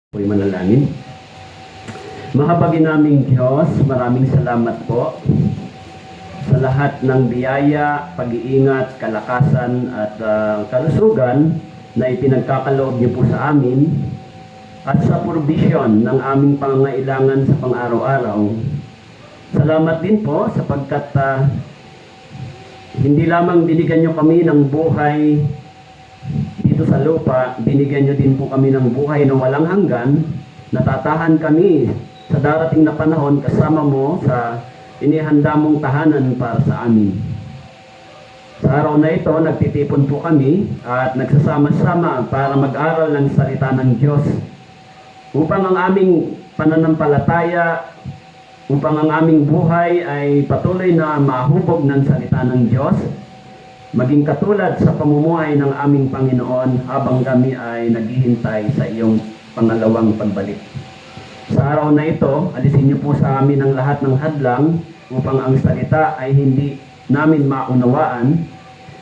Ako'y manalangin. Mahabagin naming Diyos, maraming salamat po sa lahat ng biyaya, pag-iingat, kalakasan at kalusugan na ipinagkakaloob niyo po sa amin at sa provision ng aming pangangailangan sa pang-araw-araw. Salamat din po sapagkat hindi lamang binigyan niyo kami ng buhay dito sa lupa, binigyan niyo din po kami ng buhay na walang hanggan. Natatahan kami sa darating na panahon kasama mo sa inihanda mong tahanan para sa amin. Sa araw na ito, nagtitipon po kami at nagsasama-sama para mag-aral ng salita ng Diyos upang ang aming pananampalataya, upang ang aming buhay ay patuloy na mahubog ng salita ng Diyos, maging katulad sa pamumuhay ng aming Panginoon habang kami ay naghihintay sa iyong pangalawang pagbalik. Sa araw na ito, alisin niyo po sa amin ang lahat ng hadlang upang ang salita ay hindi namin maunawaan.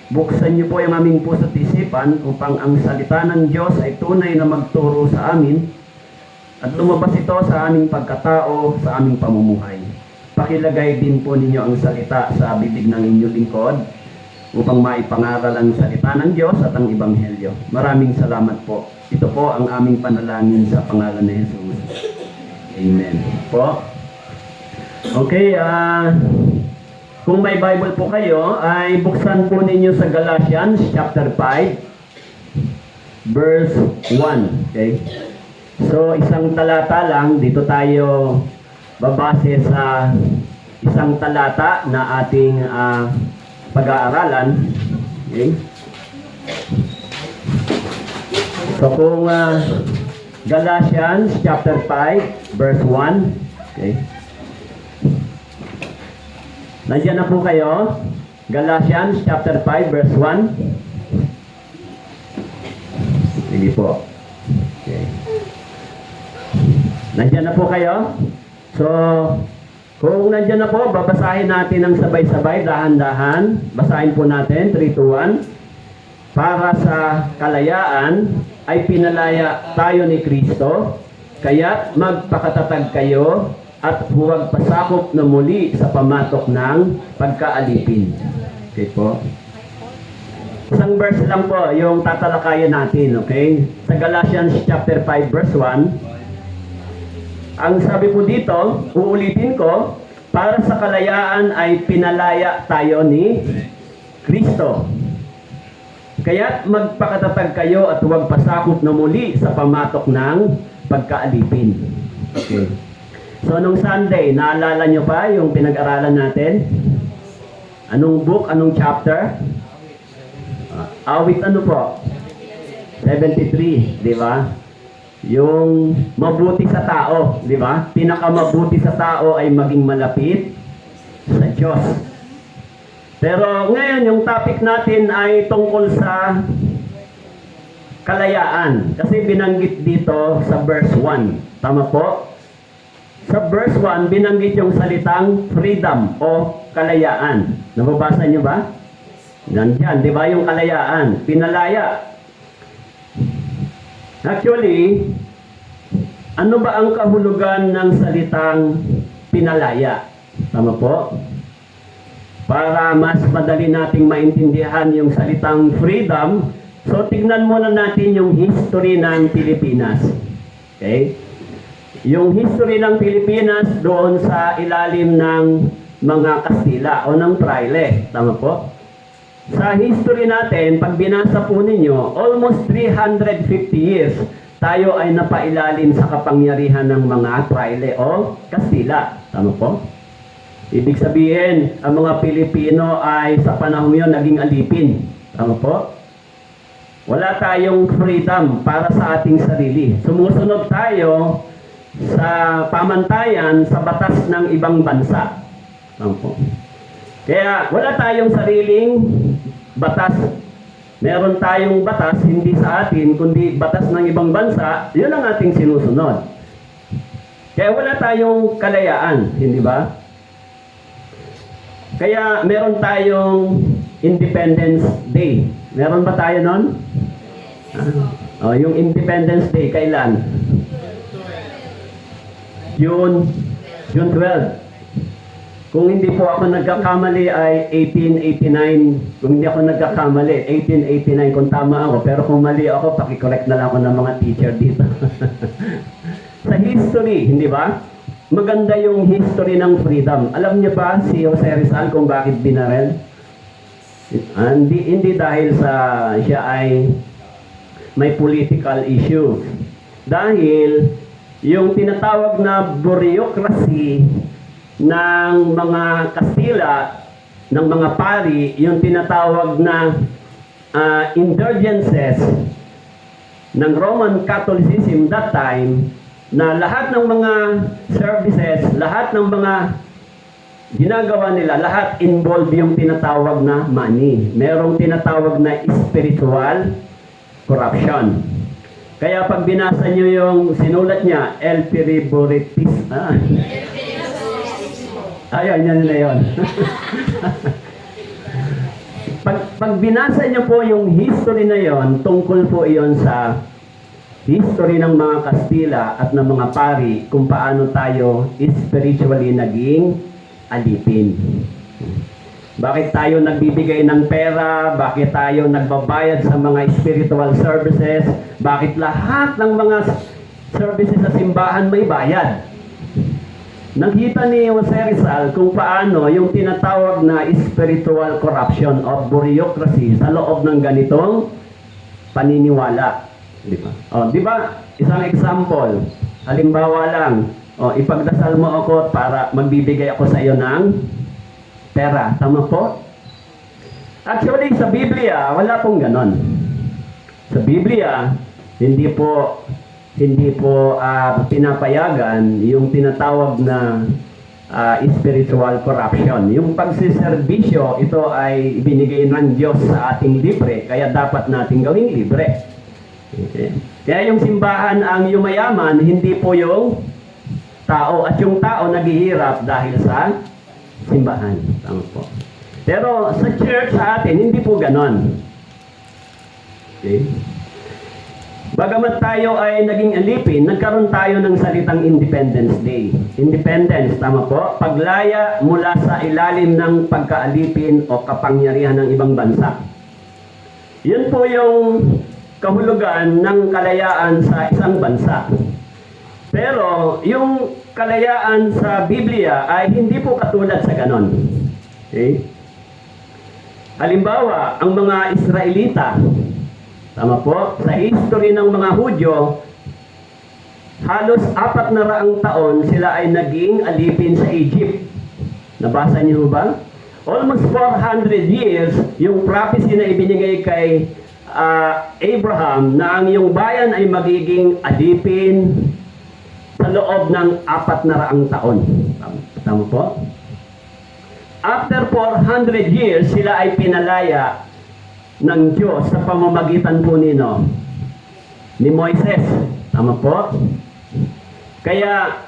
Buksan niyo po ang aming puso't isipan upang ang salita ng Diyos ay tunay na magturo sa amin at lumabas ito sa aming pagkatao, sa aming pamumuhay. Pakilagay din po ninyo ang salita sa bibig ng inyong lingkod upang maipangaral ang salita ng Diyos at ang Ebanghelyo. Maraming salamat po. Ito po ang aming panalangin sa pangalan ni Jesus. Amen. Po. Okay, kung may Bible po kayo, ay buksan po ninyo sa Galatians chapter 5, verse 1. Okay? So, isang talata lang. Dito tayo babase sa isang talata na ating pag-aaralan. Okay? So kung Galatians chapter 5 verse 1, okay? Nandiyan na po kayo? Galatians chapter 5 verse 1. Sige po. Okay. Nandiyan na po kayo? So kung nandiyan na po, babasahin natin ng sabay-sabay, dahan-dahan. Basahin po natin, 3, 2, 1. Para sa kalayaan ay pinalaya tayo ni Kristo, kaya't magpakatatag kayo at huwag pasakop na muli sa pamatok ng pagkaalipin. Okay po? Isang verse lang po yung tatalakayan natin, okay? Sa Galatians chapter 5 verse 1, ang sabi po dito, uulitin ko, para sa kalayaan ay pinalaya tayo ni Kristo. Kaya't magpakatatag kayo at huwag pasakop na muli sa pamatok ng pagkaalipin. Okay. So, nung Sunday, naalala nyo pa yung pinag-aralan natin? Anong book, anong chapter? Awit ano po? 73, di ba? Yung mabuti sa tao, di ba? Pinakamabuti sa tao ay maging malapit sa Diyos. Pero ngayon, yung topic natin ay tungkol sa kalayaan. Kasi binanggit dito sa verse 1. Tama po? Sa verse 1, binanggit yung salitang freedom o kalayaan. Nababasa nyo ba? Nandiyan, di ba yung kalayaan? Pinalaya. Actually, ano ba ang kahulugan ng salitang pinalaya? Tama po? Para mas madali nating maintindihan yung salitang freedom, so tignan muna natin yung history ng Pilipinas. Okay? Yung history ng Pilipinas doon sa ilalim ng mga Kastila o ng Fraile. Tama po? Sa history natin, pag binasa po ninyo, almost 350 years, tayo ay napailalim sa kapangyarihan ng mga Fraile o Kastila. Tama po? Ibig sabihin, ang mga Pilipino ay sa panahon yun naging alipin. Tama po? Wala tayong freedom para sa ating sarili. Sumusunod tayo sa pamantayan sa batas ng ibang bansa. Tama po? Kaya wala tayong sariling batas. Meron tayong batas, hindi sa atin, kundi batas ng ibang bansa, yun ang ating sinusunod. Kaya wala tayong kalayaan, hindi ba? Kaya meron tayong Independence Day. Meron ba tayo nun? Yung Independence Day, kailan? June 12. Kung hindi po ako nagkakamali ay 1889. Kung hindi ako nagkakamali, 1889 kung tama ako. Pero kung mali ako, pakicorrect na lang ako ng mga teacher dito. Sa history, hindi ba? Maganda yung history ng freedom. Alam niyo ba si Jose Rizal kung bakit binarel? Hindi dahil sa siya ay may political issue. Dahil yung tinatawag na bureaucracy ng mga Kastila, ng mga pari, yung tinatawag na indulgences ng Roman Catholicism that time, na lahat ng mga services, lahat ng mga ginagawa nila, lahat involve yung tinatawag na money. Merong tinatawag na spiritual corruption. Kaya pag binasa nyo yung sinulat niya, El Piriboritis, ayan, yan na yun. pag binasa nyo po yung history na yon, tungkol po iyon sa history ng mga Kastila at ng mga pari kung paano tayo spiritually naging alipin. Bakit tayo nagbibigay ng pera? Bakit tayo nagbabayad sa mga spiritual services? Bakit lahat ng mga services sa simbahan may bayad? Nakita ni Jose Rizal kung paano yung tinatawag na spiritual corruption of bureaucracy sa loob ng ganitong paniniwala. Di ba? Di ba? Isang example. Halimbawa lang, ipagdasal mo ako para magbibigay ako sa iyo ng pera. Tama po? Actually, sa Biblia, wala pong ganon. Sa Biblia, hindi po pinapayagan yung tinatawag na spiritual corruption. Yung pagsiservisyo, ito ay ibinigay ng Diyos sa ating libre, kaya dapat natin gawing libre. Okay. Kaya yung simbahan ang yumayaman, hindi po yung tao. At yung tao naghihirap dahil sa simbahan. Tama po. Pero sa church sa atin, hindi po ganon. Okay. Bagamat tayo ay naging alipin, nagkaroon tayo ng salitang Independence Day. Independence, tama po? Paglaya mula sa ilalim ng pagkaalipin o kapangyarihan ng ibang bansa. Yun po yung kahulugan ng kalayaan sa isang bansa. Pero yung kalayaan sa Biblia ay hindi po katulad sa ganon. Okay? Halimbawa, ang mga Israelita, tama po, sa history ng mga Hudyo, halos 400 taon sila ay naging alipin sa Egypt. Nabasa niyo ba? Almost 400 years, yung prophecy na ibinigay kay Abraham na ang iyong bayan ay magiging alipin sa loob ng 400 taon. Tama po? After 400 years, sila ay pinalaya ng Diyos sa pamamagitan po ni Moises. Tama po? Kaya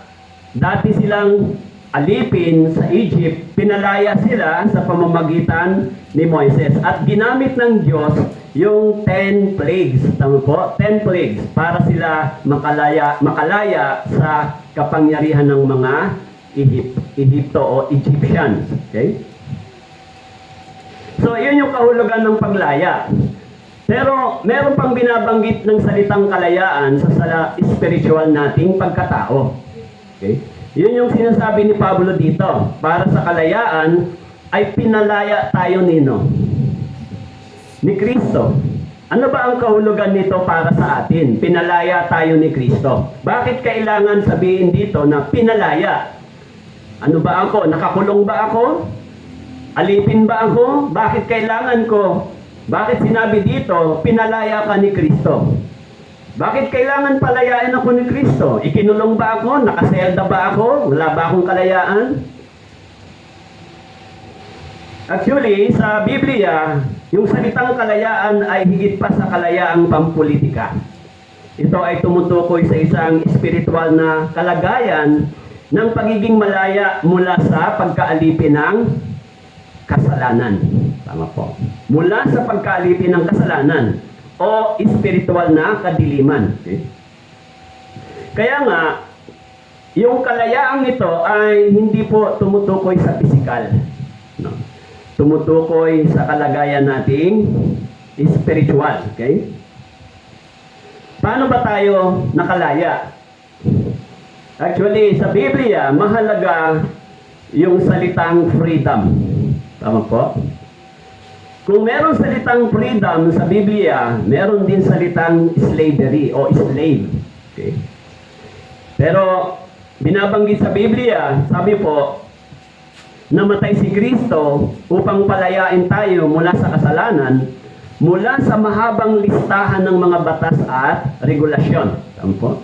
dati silang alipin sa Egypt, pinalaya sila sa pamamagitan ni Moises. At ginamit ng Diyos yung 10 plagues. Tama po? 10 plagues para sila makalaya sa kapangyarihan ng mga Egypto o Egyptians. Okay? So, yun yung kahulugan ng paglaya. Pero, meron pang binabanggit ng salitang kalayaan sa spiritual nating pagkatao. Okay? Yun yung sinasabi ni Pablo dito. Para sa kalayaan, ay pinalaya tayo ni Kristo. Ano ba ang kahulugan nito para sa atin? Pinalaya tayo ni Kristo. Bakit kailangan sabihin dito na pinalaya? Ano ba ako? Nakakulong ba ako? Alipin ba ako? Bakit kailangan ko? Bakit sinabi dito, pinalaya ka ni Kristo? Bakit kailangan palayain ako ni Kristo? Ikinulong ba ako? Nakaselda ba ako? Wala ba akong kalayaan? Actually, sa Biblia, yung salitang kalayaan ay higit pa sa kalayaang pampolitika. Ito ay tumutukoy sa isang spiritual na kalagayan ng pagiging malaya mula sa pagkaalipin ng kasalanan. Tama po. Mula sa pagkaalipin ng kasalanan o spiritual na kadiliman. Okay? Kaya nga, Yung kalayaang ito ay hindi po tumutukoy sa pisikal. No? Tumutukoy sa kalagayan nating spiritual. Okay? Paano ba tayo nakalaya? Actually, sa Biblia, mahalaga yung salitang freedom. Tama po? Kung meron salitang freedom sa Biblia, meron din salitang slavery o slave. Okay? Pero, binabanggit sa Biblia, sabi po, namatay si Kristo upang palayain tayo mula sa kasalanan, mula sa mahabang listahan ng mga batas at regulasyon. Tama po?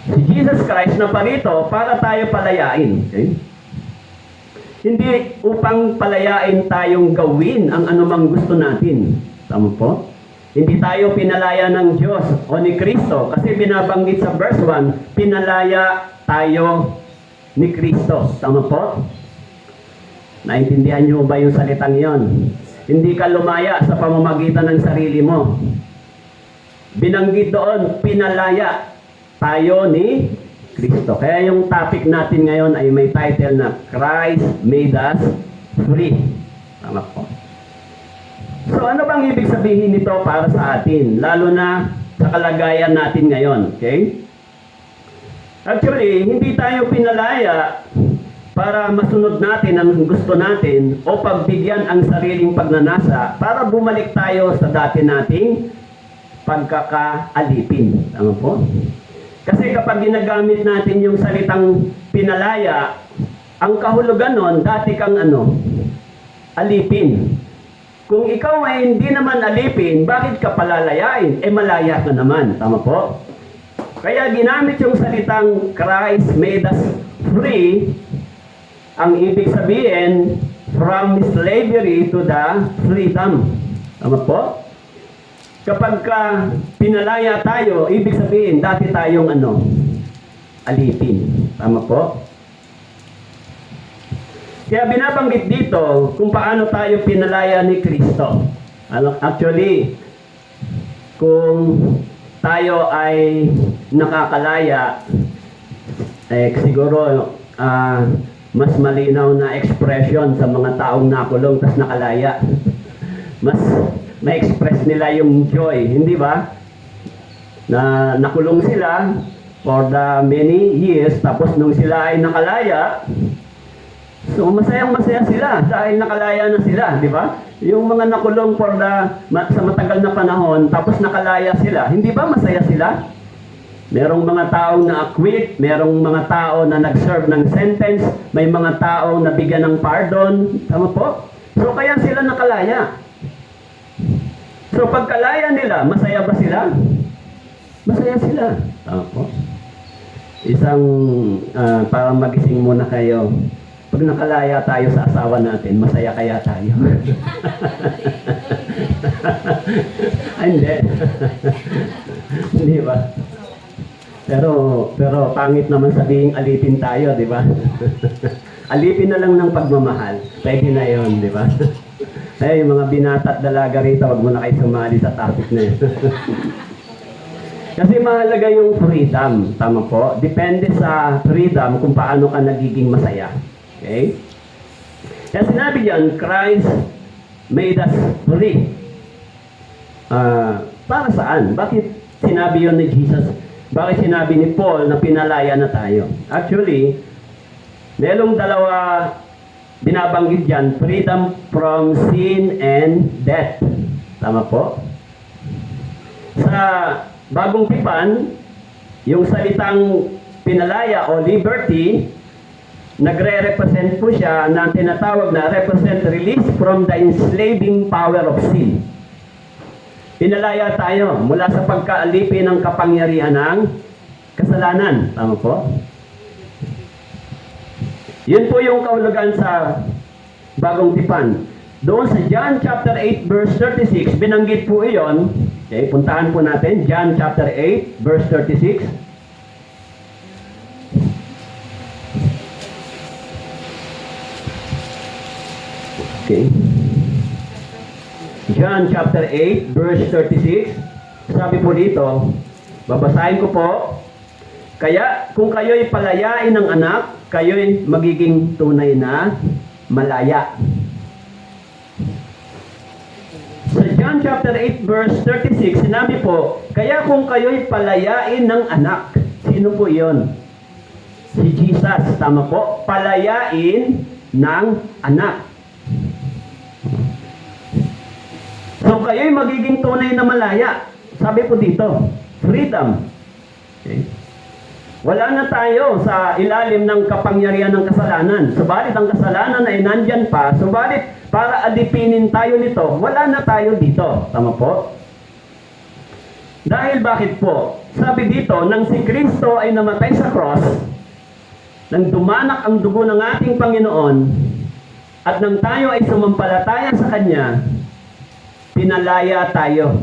Si Jesus Christ na parito para tayo palayain. Okay? Hindi upang palayain tayong gawin ang anumang gusto natin. Tama po? Hindi tayo pinalaya ng Diyos o ni Kristo. Kasi binabanggit sa verse 1, pinalaya tayo ni Kristo. Tama po? Naintindihan niyo ba yung salitang yon? Hindi ka lumaya sa pamamagitan ng sarili mo. Binanggit doon, pinalaya tayo ni Kristo. Kaya yung topic natin ngayon ay may title na Christ made us free. Tama po. So ano bang ibig sabihin nito para sa atin? Lalo na sa kalagayan natin ngayon. Okay? Actually, hindi tayo pinalaya para masunod natin ang gusto natin o pagbigyan ang sariling pagnanasa para bumalik tayo sa dati nating pagkakaalipin. Tama po? Kasi kapag ginagamit natin yung salitang pinalaya, ang kahulugan nun, dati kang alipin. Kung ikaw ay hindi naman alipin, bakit ka palalayain? Malaya ka naman. Tama po? Kaya ginamit yung salitang Christ made us free. Ang ibig sabihin, from slavery to the freedom. Tama po? Kapag pinalaya tayo, ibig sabihin, dati tayong alipin. Tama po? Kaya binabanggit dito kung paano tayo pinalaya ni Kristo. Actually, kung tayo ay nakakalaya, siguro mas malinaw na expression sa mga taong nakulong tas nakalaya. Mas ma-express nila yung joy, hindi ba? Na nakulong sila for the many years, tapos nung sila ay nakalaya, so masayang-masaya sila dahil nakalaya na sila, di ba? Yung mga nakulong sa matagal na panahon, tapos nakalaya sila, hindi ba masaya sila? Merong mga taong na-acquit, merong mga tao na nag-serve ng sentence, may mga tao na bigyan ng pardon, tama po? So kaya sila nakalaya. So pagkalaya nila, masaya ba sila? Masaya sila. Tama po. Isang, parang magising muna kayo. Pag nakalaya tayo sa asawa natin, masaya kaya tayo? Ay, hindi. Hindi ba? Pero pangit naman sabihin alipin tayo, di ba? Alipin na lang ng pagmamahal. Pwede na yon, di ba? Ay, yung mga binata at dalaga rito, wag mo na kayo sumali sa topic na yun. Kasi mahalaga yung freedom. Tama po? Depende sa freedom kung paano ka nagiging masaya. Okay? Kaya sinabi diyan, Christ made us free. Para saan? Bakit sinabi yon ni Jesus? Bakit sinabi ni Paul na pinalaya na tayo? Actually, merong dalawa binabanggit dyan, freedom from sin and death. Tama po? Sa Bagong Tipan, yung salitang pinalaya o liberty, nagre-represent po siya na tinatawag na represent release from the enslaving power of sin. Pinalaya tayo mula sa pagkaalipin ng kapangyarihan ng kasalanan. Tama po? Yun po yung kahulugan sa Bagong Tipan. Doon sa John chapter 8 verse 36, binanggit po iyon. Okay, puntahan po natin. John chapter 8 verse 36. Okay. John chapter 8 verse 36. Sabi po dito, babasahin ko po. Kaya kung kayo'y palayain ng anak, kayo'y magiging tunay na malaya. Sa John chapter 8 verse 36, sinabi po, kaya kung kayo'y palayain ng anak, sino po iyon? Si Jesus, tama po? Palayain ng anak. So kayo'y magiging tunay na malaya. Sabi po dito, freedom. Okay. Wala na tayo sa ilalim ng kapangyarihan ng kasalanan. Subalit ang kasalanan ay nandyan pa. Subalit para adipinin tayo nito, wala na tayo dito. Tama po? Dahil bakit po? Sabi dito, nang si Kristo ay namatay sa cross, nang dumanak ang dugo ng ating Panginoon, at nang tayo ay sumampalataya sa Kanya, pinalaya tayo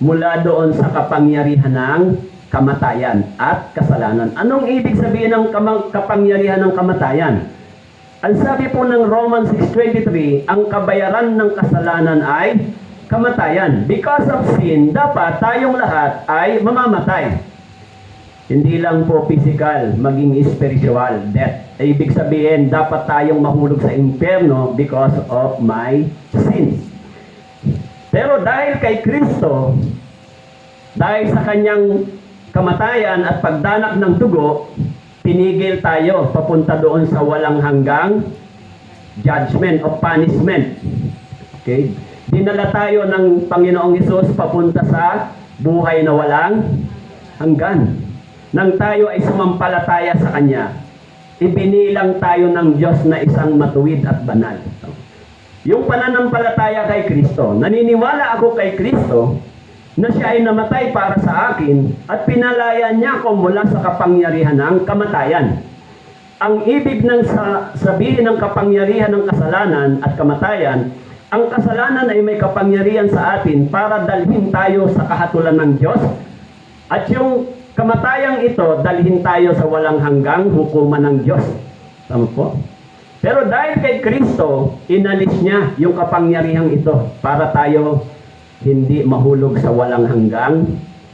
mula doon sa kapangyarihan ng kamatayan at kasalanan. Anong ibig sabihin ng kapangyarihan ng kamatayan? Ang sabi po ng Romans 6:23, ang kabayaran ng kasalanan ay kamatayan. Because of sin, dapat tayong lahat ay mamamatay. Hindi lang po physical, maging spiritual death. Ibig sabihin, dapat tayong mahulog sa impyerno because of my sins. Pero dahil kay Kristo, dahil sa kanyang kamatayan at pagdanak ng dugo, pinigil tayo papunta doon sa walang hanggang judgment o punishment. Okay? Dinala tayo ng Panginoong Hesus papunta sa buhay na walang hanggan. Nang tayo ay sumampalataya sa Kanya, ibinilang tayo ng Diyos na isang matuwid at banal. Yung pananampalataya kay Kristo, naniniwala ako kay Kristo na siya ay namatay para sa akin at pinalaya niya ako mula sa kapangyarihan ng kamatayan. Ang ibig ng sabihin ng kapangyarihan ng kasalanan at kamatayan, ang kasalanan ay may kapangyarihan sa atin para dalhin tayo sa kahatulan ng Diyos, at yung kamatayang ito, dalhin tayo sa walang hanggang hukuman ng Diyos. Tama po? Pero dahil kay Kristo, inalis niya yung kapangyarihang ito para tayo hindi mahulog sa walang hanggang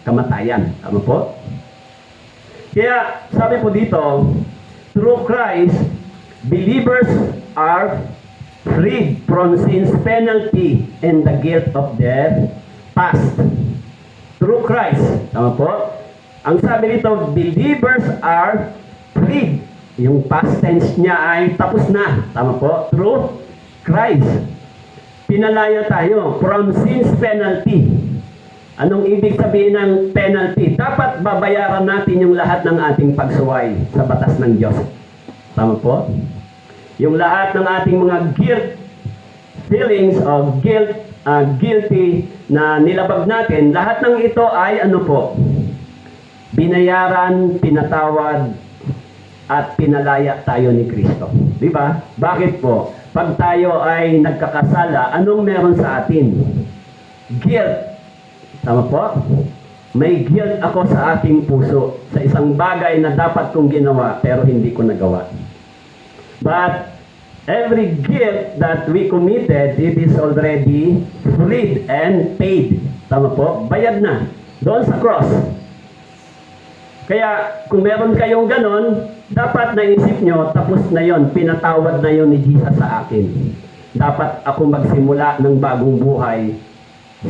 kamatayan. Tama po? Kaya sabi po dito, through Christ, believers are freed from sin's penalty and the guilt of their past. Through Christ. Tama po? Ang sabi dito, believers are freed. Yung past tense niya ay tapos na. Tama po? Through Christ. Pinalaya tayo from sin's penalty. Anong ibig sabihin ng penalty? Dapat babayaran natin yung lahat ng ating pagsuway sa batas ng Diyos. Tama po? Yung lahat ng ating mga feelings of guilty na nilabag natin, lahat ng ito ay ano po? Binayaran, pinatawad, at pinalaya tayo ni Kristo. Di ba? Bakit po? Pag tayo ay nagkakasala, anong meron sa atin? Guilt. Tama po? May guilt ako sa ating puso sa isang bagay na dapat kong ginawa pero hindi ko nagawa. But every guilt that we committed, it is already freed and paid. Tama po? Bayad na. Doon sa cross. Kaya kung meron kayong ganon, dapat naisip nyo, tapos na yon, pinatawad na yon ni Jesus sa akin. Dapat ako magsimula ng bagong buhay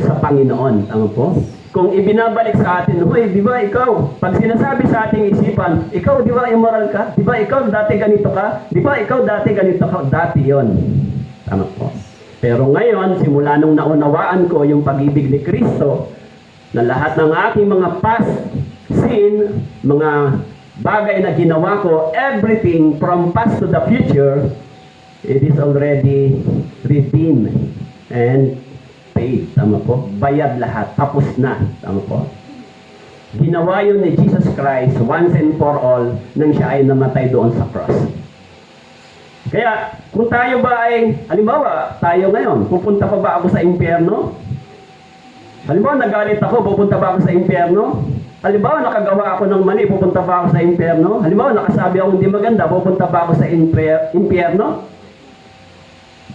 sa Panginoon. Tama po? Kung ibinabalik sa atin, hoy, di ba ikaw, pag sinasabi sa ating isipan, ikaw, di ba immoral ka? Di ba ikaw dati ganito ka? Di ba ikaw dati ganito ka? Dati yon. Tama po? Pero ngayon, simula nung naunawaan ko yung pag-ibig ni Kristo, na lahat ng aking mga past sin, mga bagay na ginawa ko, everything from past to the future, it is already redeemed and paid. Tama po? Bayad lahat. Tapos na. Tama po? Ginawa yun ni Jesus Christ once and for all nang siya ay namatay doon sa cross. Kaya, kung tayo ba ay, halimbawa, tayo ngayon, pupunta pa ba ako sa impyerno? Halimbawa, nagalit ako, pupunta ba ako sa impyerno? Halimbawa, nakagawa ako ng mali, pupunta ba ako sa impyerno? Halimbawa, nakasabi ako hindi maganda, pupunta ba ako sa impyerno?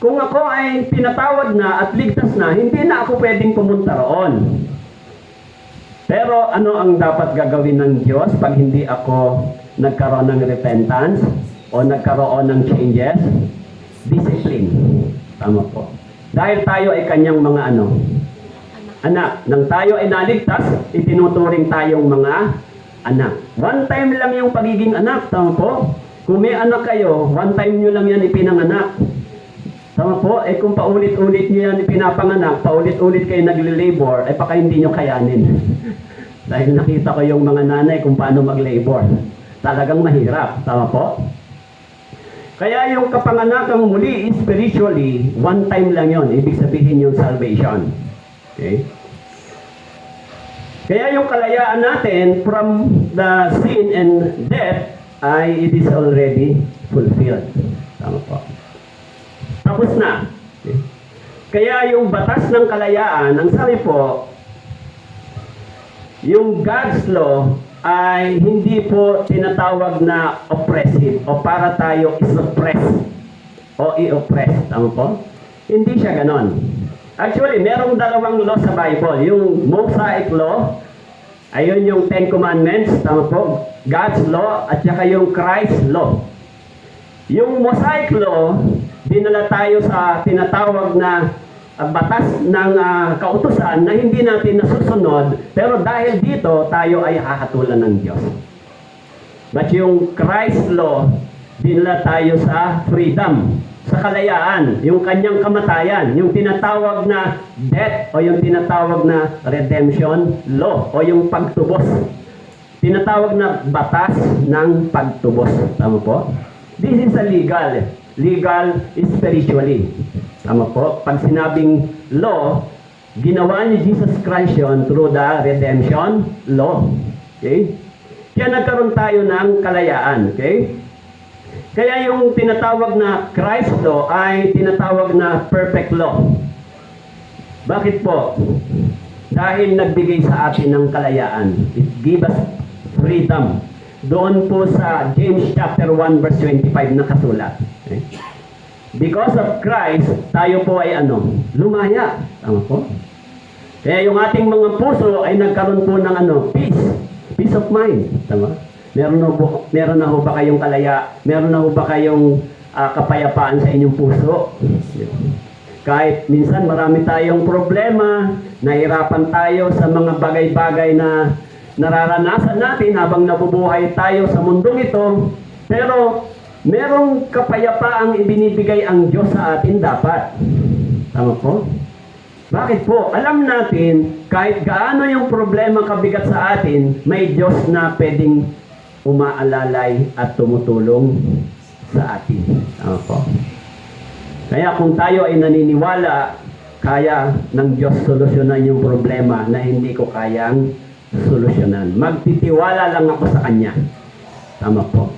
Kung ako ay pinatawad na at ligtas na, hindi na ako pwedeng pumunta roon. Pero ano ang dapat gagawin ng Diyos pag hindi ako nagkaroon ng repentance o nagkaroon ng changes? Discipline. Tama po. Dahil tayo ay kanyang mga anak. Nang tayo ay naligtas, itinuturing tayong mga anak. One time lang yung pagiging anak. Tama po. Kung may anak kayo, one time nyo lang yan ipinanganak. Tama po. Kung paulit-ulit nyo yan ipinapanganak, paulit-ulit kayo nagle-labor, baka hindi nyo kayanin. Dahil nakita ko yung mga nanay kung paano mag-labor. Talagang mahirap. Tama po. Kaya yung kapanganakang muli, spiritually, one time lang yon. Ibig sabihin yung salvation. Okay? Kaya yung kalayaan natin from the sin and death ay it is already fulfilled. Tama po. Tapos na. Okay? Kaya yung batas ng kalayaan, ang sabi po, yung God's law ay hindi po tinatawag na oppressive o para tayo isuppress o i-oppress. Tama po? Hindi siya ganon. Actually, merong dalawang law sa Bible. Yung Mosaic law, ayun yung Ten Commandments, tama po? God's law at saka yung Christ's law. Yung Mosaic law, dinala tayo sa tinatawag na batas ng kautusan na hindi natin nasusunod, pero dahil dito, tayo ay hahatulan ng Diyos. But yung Christ law, dinala tayo sa freedom, sa kalayaan, yung kanyang kamatayan, yung tinatawag na death o yung tinatawag na redemption law o yung pagtubos. Tinatawag na batas ng pagtubos. Tama po? This is a legal spiritually. Tama po? Pag sinabing law, ginawa ni Jesus Christ yun through the redemption law. Okay? Kaya nagkaroon tayo ng kalayaan. Okay? Kaya yung tinatawag na Christ law ay tinatawag na perfect law. Bakit po? Dahil nagbigay sa atin ng kalayaan. It gives us freedom. Doon po sa James chapter 1 verse 25 nakasulat. Okay? Because of Christ, tayo po ay lumaya. Tama po? Kaya yung ating mga puso ay nagkaroon po ng peace. Peace of mind. Tama? Meron na ho ba kayong meron na ho ba kayong kapayapaan sa inyong puso? Kahit minsan marami tayong problema, nahirapan tayo sa mga bagay-bagay na nararanasan natin habang nabubuhay tayo sa mundong ito, pero merong kapayapaang ibinibigay ang Diyos sa atin dapat. Tama po? Bakit po? Alam natin, kahit gaano yung problema kabigat sa atin, may Diyos na pwedeng umaalalay at tumutulong sa atin. Tama po? Kaya kung tayo ay naniniwala, kaya ng Diyos solusyonan yung problema na hindi ko kayang solusyonan. Magtitiwala lang ako sa Kanya. Tama po?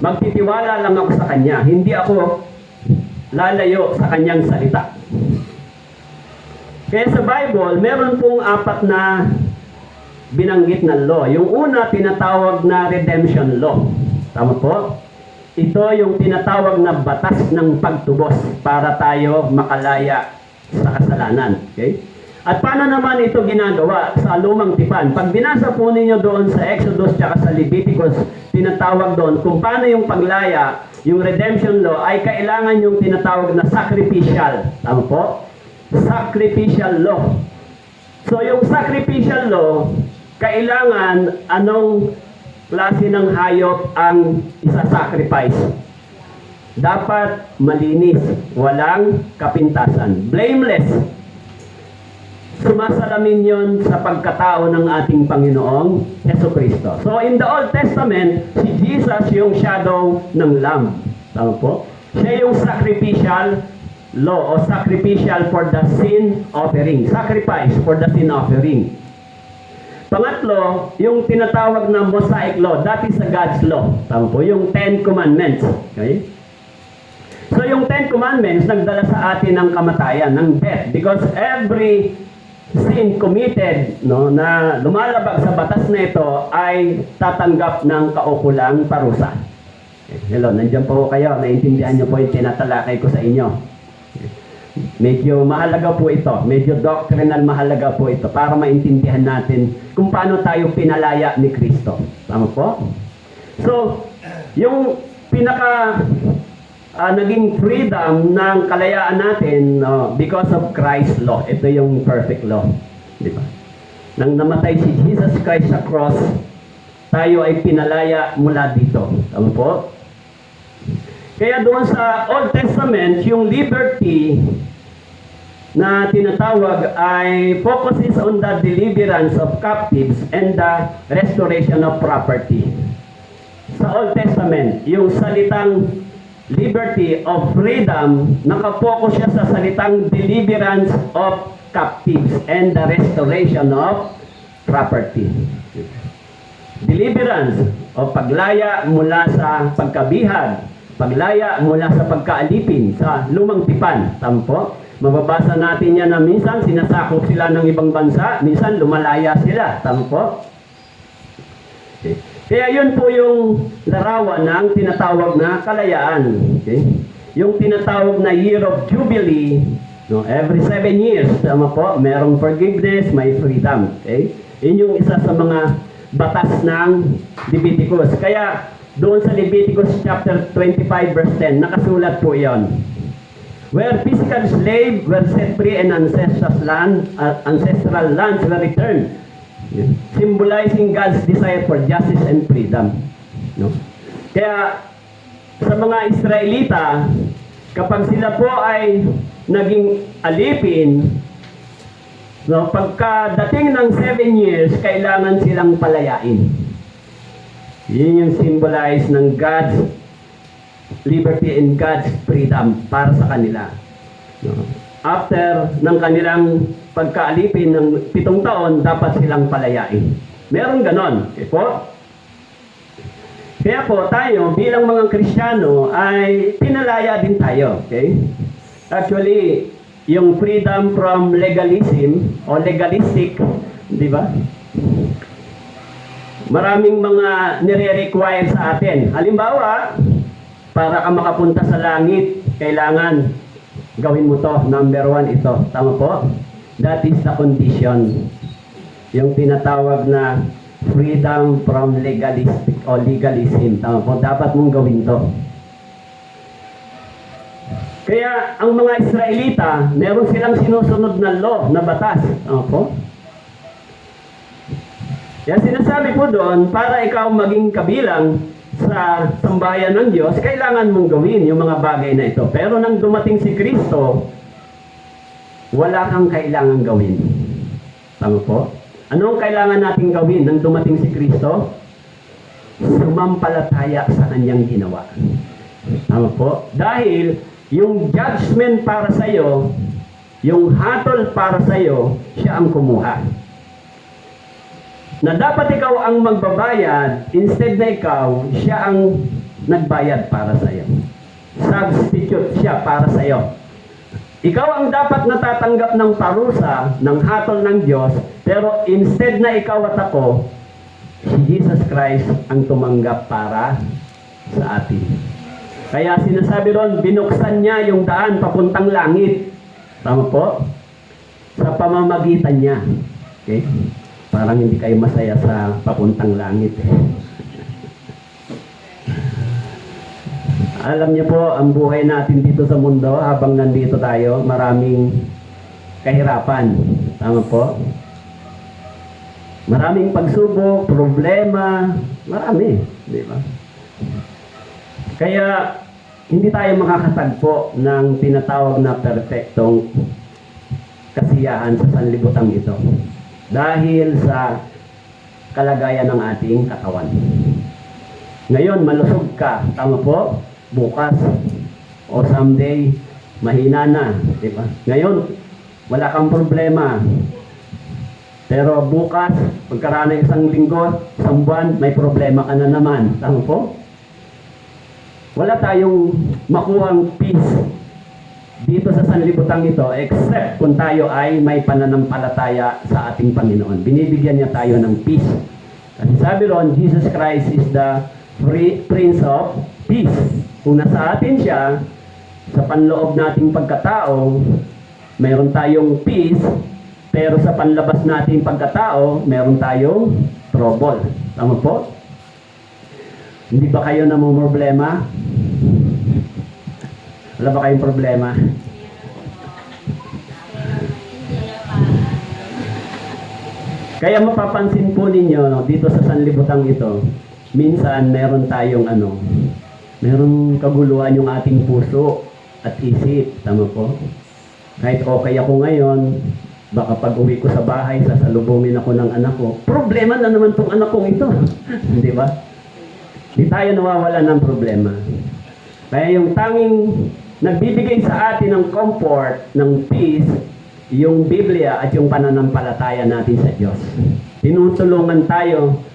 Magtitiwala lang ako sa Kanya. Hindi ako lalayo sa Kanyang salita. Kaya sa Bible, meron pong 4 na binanggit na law. Yung una, tinatawag na redemption law. Tama po? Ito yung tinatawag na batas ng pagtubos para tayo makalaya sa kasalanan. Okay? At paano naman ito ginagawa sa lumang tipan? Pag binasa po ninyo doon sa Exodus at sa Leviticus, tinatawag doon kung paano yung paglaya, yung redemption law, ay kailangan yung tinatawag na sacrificial. Tama po? Sacrificial law. So yung sacrificial law, kailangan anong klase ng hayop ang isa-sacrifice? Dapat malinis, walang kapintasan, blameless. Sumasalamin yon sa pagkatao ng ating Panginoong Jesucristo. So in the Old Testament, si Jesus yung shadow ng Lamb. Tama po? Siya yung sacrificial law o sacrificial for the sin offering. Sacrifice for the sin offering. Pangatlo, yung tinatawag na Mosaic law. That is God's law. Tama po? Yung 10 Commandments. Okay? So yung 10 Commandments, nagdala sa atin ng kamatayan, ng death. Because every sin committed na lumalabag sa batas na ito ay tatanggap ng kaukulang parusa. Okay. Hello, nandiyan po kayo. Naiintindihan niyo po yung tinatalakay ko sa inyo. Okay. Medyo mahalaga po ito. Medyo doctrinal mahalaga po ito para maintindihan natin kung paano tayo pinalaya ni Kristo. Tama po? So, yung pinaka naging freedom ng kalayaan natin because of Christ's law. Ito yung perfect law. Di ba? Nang namatay si Jesus Christ sa cross, tayo ay pinalaya mula dito. Tama po? Kaya doon sa Old Testament, yung liberty na tinatawag ay focuses on the deliverance of captives and the restoration of property. Sa Old Testament, yung salitang liberty of freedom, nakafocus siya sa salitang deliverance of captives and the restoration of property. Deliverance o paglaya mula sa pagkabihag, paglaya mula sa pagkaalipin sa lumang tipan. Tama po? Mababasa natin yan na minsan sinasakop sila ng ibang bansa, minsan lumalaya sila. Tama po? Okay. Kaya yun po yung larawan ng tinatawag na kalayaan. Okay? Yung tinatawag na Year of Jubilee, no, every 7 years, tama po, merong forgiveness, may freedom. Okay? Yun yung isa sa mga batas ng Leviticus. Kaya doon sa Leviticus chapter 25 verse 10, nakasulat po yon. Where physical slaves were set free and ancestral lands were returned, symbolizing God's desire for justice and freedom. No? Kaya sa mga Israelita, kapag sila po ay naging alipin, no, pagkadating ng 7 years, kailangan silang palayain. Yun yung symbolize ng God's liberty and God's freedom para sa kanila. No? After ng kanilang pagkaalipin ng 7 taon, dapat silang palayain. Meron ganon. Okay po? Kaya po tayo bilang mga Kristiyano ay pinalaya din tayo. Okay? Actually, yung freedom from legalism o legalistic, di ba? Maraming mga nire-require sa atin. Halimbawa, para ka makapunta sa langit, kailangan gawin mo to. Number 1 ito. Tama po? That is the condition. Yung tinatawag na freedom from legalistic o legalism. Tama po? Dapat mong gawin to. Kaya ang mga Israelita, meron silang sinusunod na law, na batas. Tama po? Kaya sinasabi po doon, para ikaw maging kabilang sa sambahayan ng Diyos, kailangan mong gawin yung mga bagay na ito. Pero nang dumating si Kristo, wala kang kailangan gawin. Tama po? Ano ang kailangan natin gawin nang dumating si Kristo? Sumampalataya sa kanyang ginawa. Tama po? Dahil yung judgment para sa iyo, yung hatol para sa iyo, siya ang kumuha. Na dapat ikaw ang magbabayad, instead na ikaw, siya ang nagbayad para sa iyo. Substitute siya para sa iyo. Ikaw ang dapat natatanggap ng parusa, ng hatol ng Diyos, pero instead na ikaw at ako, si Jesus Christ ang tumanggap para sa atin. Kaya sinasabi ron, binuksan niya yung daan papuntang langit. Tama po? Sa pamamagitan niya. Okay? Parang hindi kayo masaya sa papuntang langit. Alam niyo po, ang buhay natin dito sa mundo, habang nandito tayo, maraming kahirapan. Tama po? Maraming pagsubok, problema, marami. Di ba? Kaya, hindi tayo makakatagpo ng tinatawag na perfectong kasiyahan sa sanlibutan ito. Dahil sa kalagayan ng ating katawan. Ngayon, malusog ka. Tama po? Bukas o someday, mahina na. Diba? Ngayon, wala kang problema. Pero bukas, pagkaraan ng 1 linggo, 1 buwan, may problema ka na naman. Tama po? Wala tayong makuhang peace dito sa sanlibutan ito, except kung tayo ay may pananampalataya sa ating Panginoon. Binibigyan niya tayo ng peace. Kasi sabi ron, Jesus Christ is the Prince of Peace. Kung nasa atin siya, Sa panloob nating pagkatao, mayroon tayong peace, pero sa panlabas nating pagkatao, mayroon tayong trouble. Tama po? Hindi ba kayo namumroblema? Wala ba kayong problema? Kaya mapapansin po ninyo dito sa sanlibutan ito, minsan meron tayong meron kaguluhan yung ating puso at isip. Tama po? Kahit okay ako ngayon, baka pag uwi ko sa bahay, sasalubungin ako ng anak ko. Problema na naman tong anak kong ito. Di ba? Di tayo nawawala ng problema. Kaya yung tanging nagbibigay sa atin ng comfort, ng peace, yung Biblia at yung pananampalataya natin sa Diyos. Tinutulungan tayo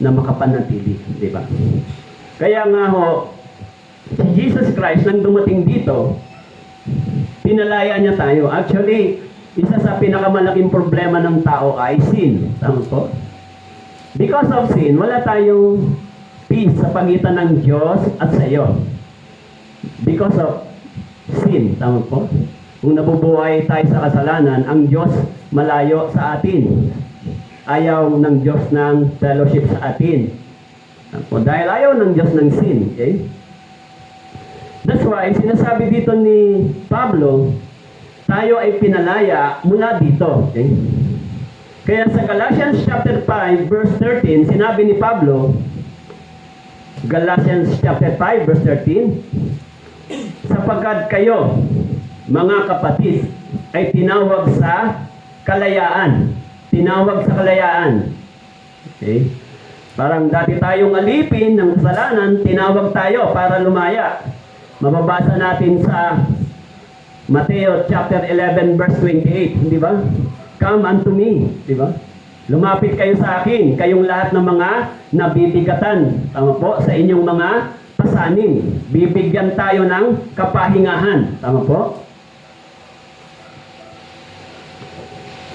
na makapanatili. Di ba? Kaya nga ho, si Jesus Christ nang dumating dito, pinalaya niya tayo. Actually, isa sa pinakamalaking problema ng tao ay sin. Tama po? Because of sin, wala tayong peace sa pagitan ng Diyos at sa iyo. Because of sin. Tama po? Kung nabubuhay tayo sa kasalanan, ang Diyos malayo sa atin. Ayaw ng Diyos ng fellowship sa atin. Tama po? Dahil ayaw ng Diyos ng sin. Okay? That's why, sinasabi dito ni Pablo, tayo ay pinalaya mula dito. Okay? Kaya sa Galatians chapter 5, verse 13, sinabi ni Pablo, Galatians chapter 5, verse 13, sapagkat kayo, mga kapatid, ay tinawag sa kalayaan. Tinawag sa kalayaan. Okay? Parang dati tayong alipin ng kasalanan, tinawag tayo para lumaya. Mababasa natin sa Mateo chapter 11 verse 28, di ba? Come unto me, di ba? Lumapit kayo sa akin, kayong lahat ng mga nabibigatan, tama po, sa inyong mga pasanin. Bibigyan tayo ng kapahingahan, tama po?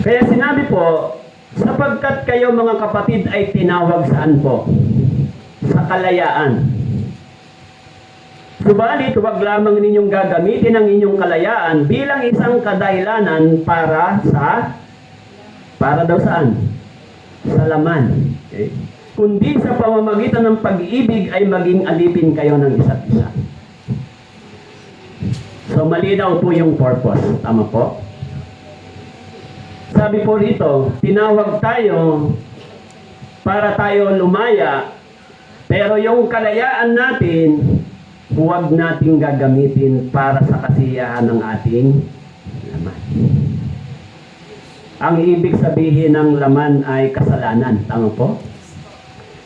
Kaya sinabi po, sapagkat kayo mga kapatid ay tinawag saan po? Sa kalayaan. Subalit, huwag lamang ninyong gagamitin ang inyong kalayaan bilang isang kadahilanan para daw saan? Sa laman. Okay? Kundi sa pamamagitan ng pag-ibig ay maging alipin kayo ng isa't isa. So, malinaw po yung purpose. Tama po? Sabi po rito, tinawag tayo para tayo lumaya, pero yung kalayaan natin, huwag nating gagamitin para sa kasiyahan ng ating laman. Ang ibig sabihin ng laman ay kasalanan. Tama po?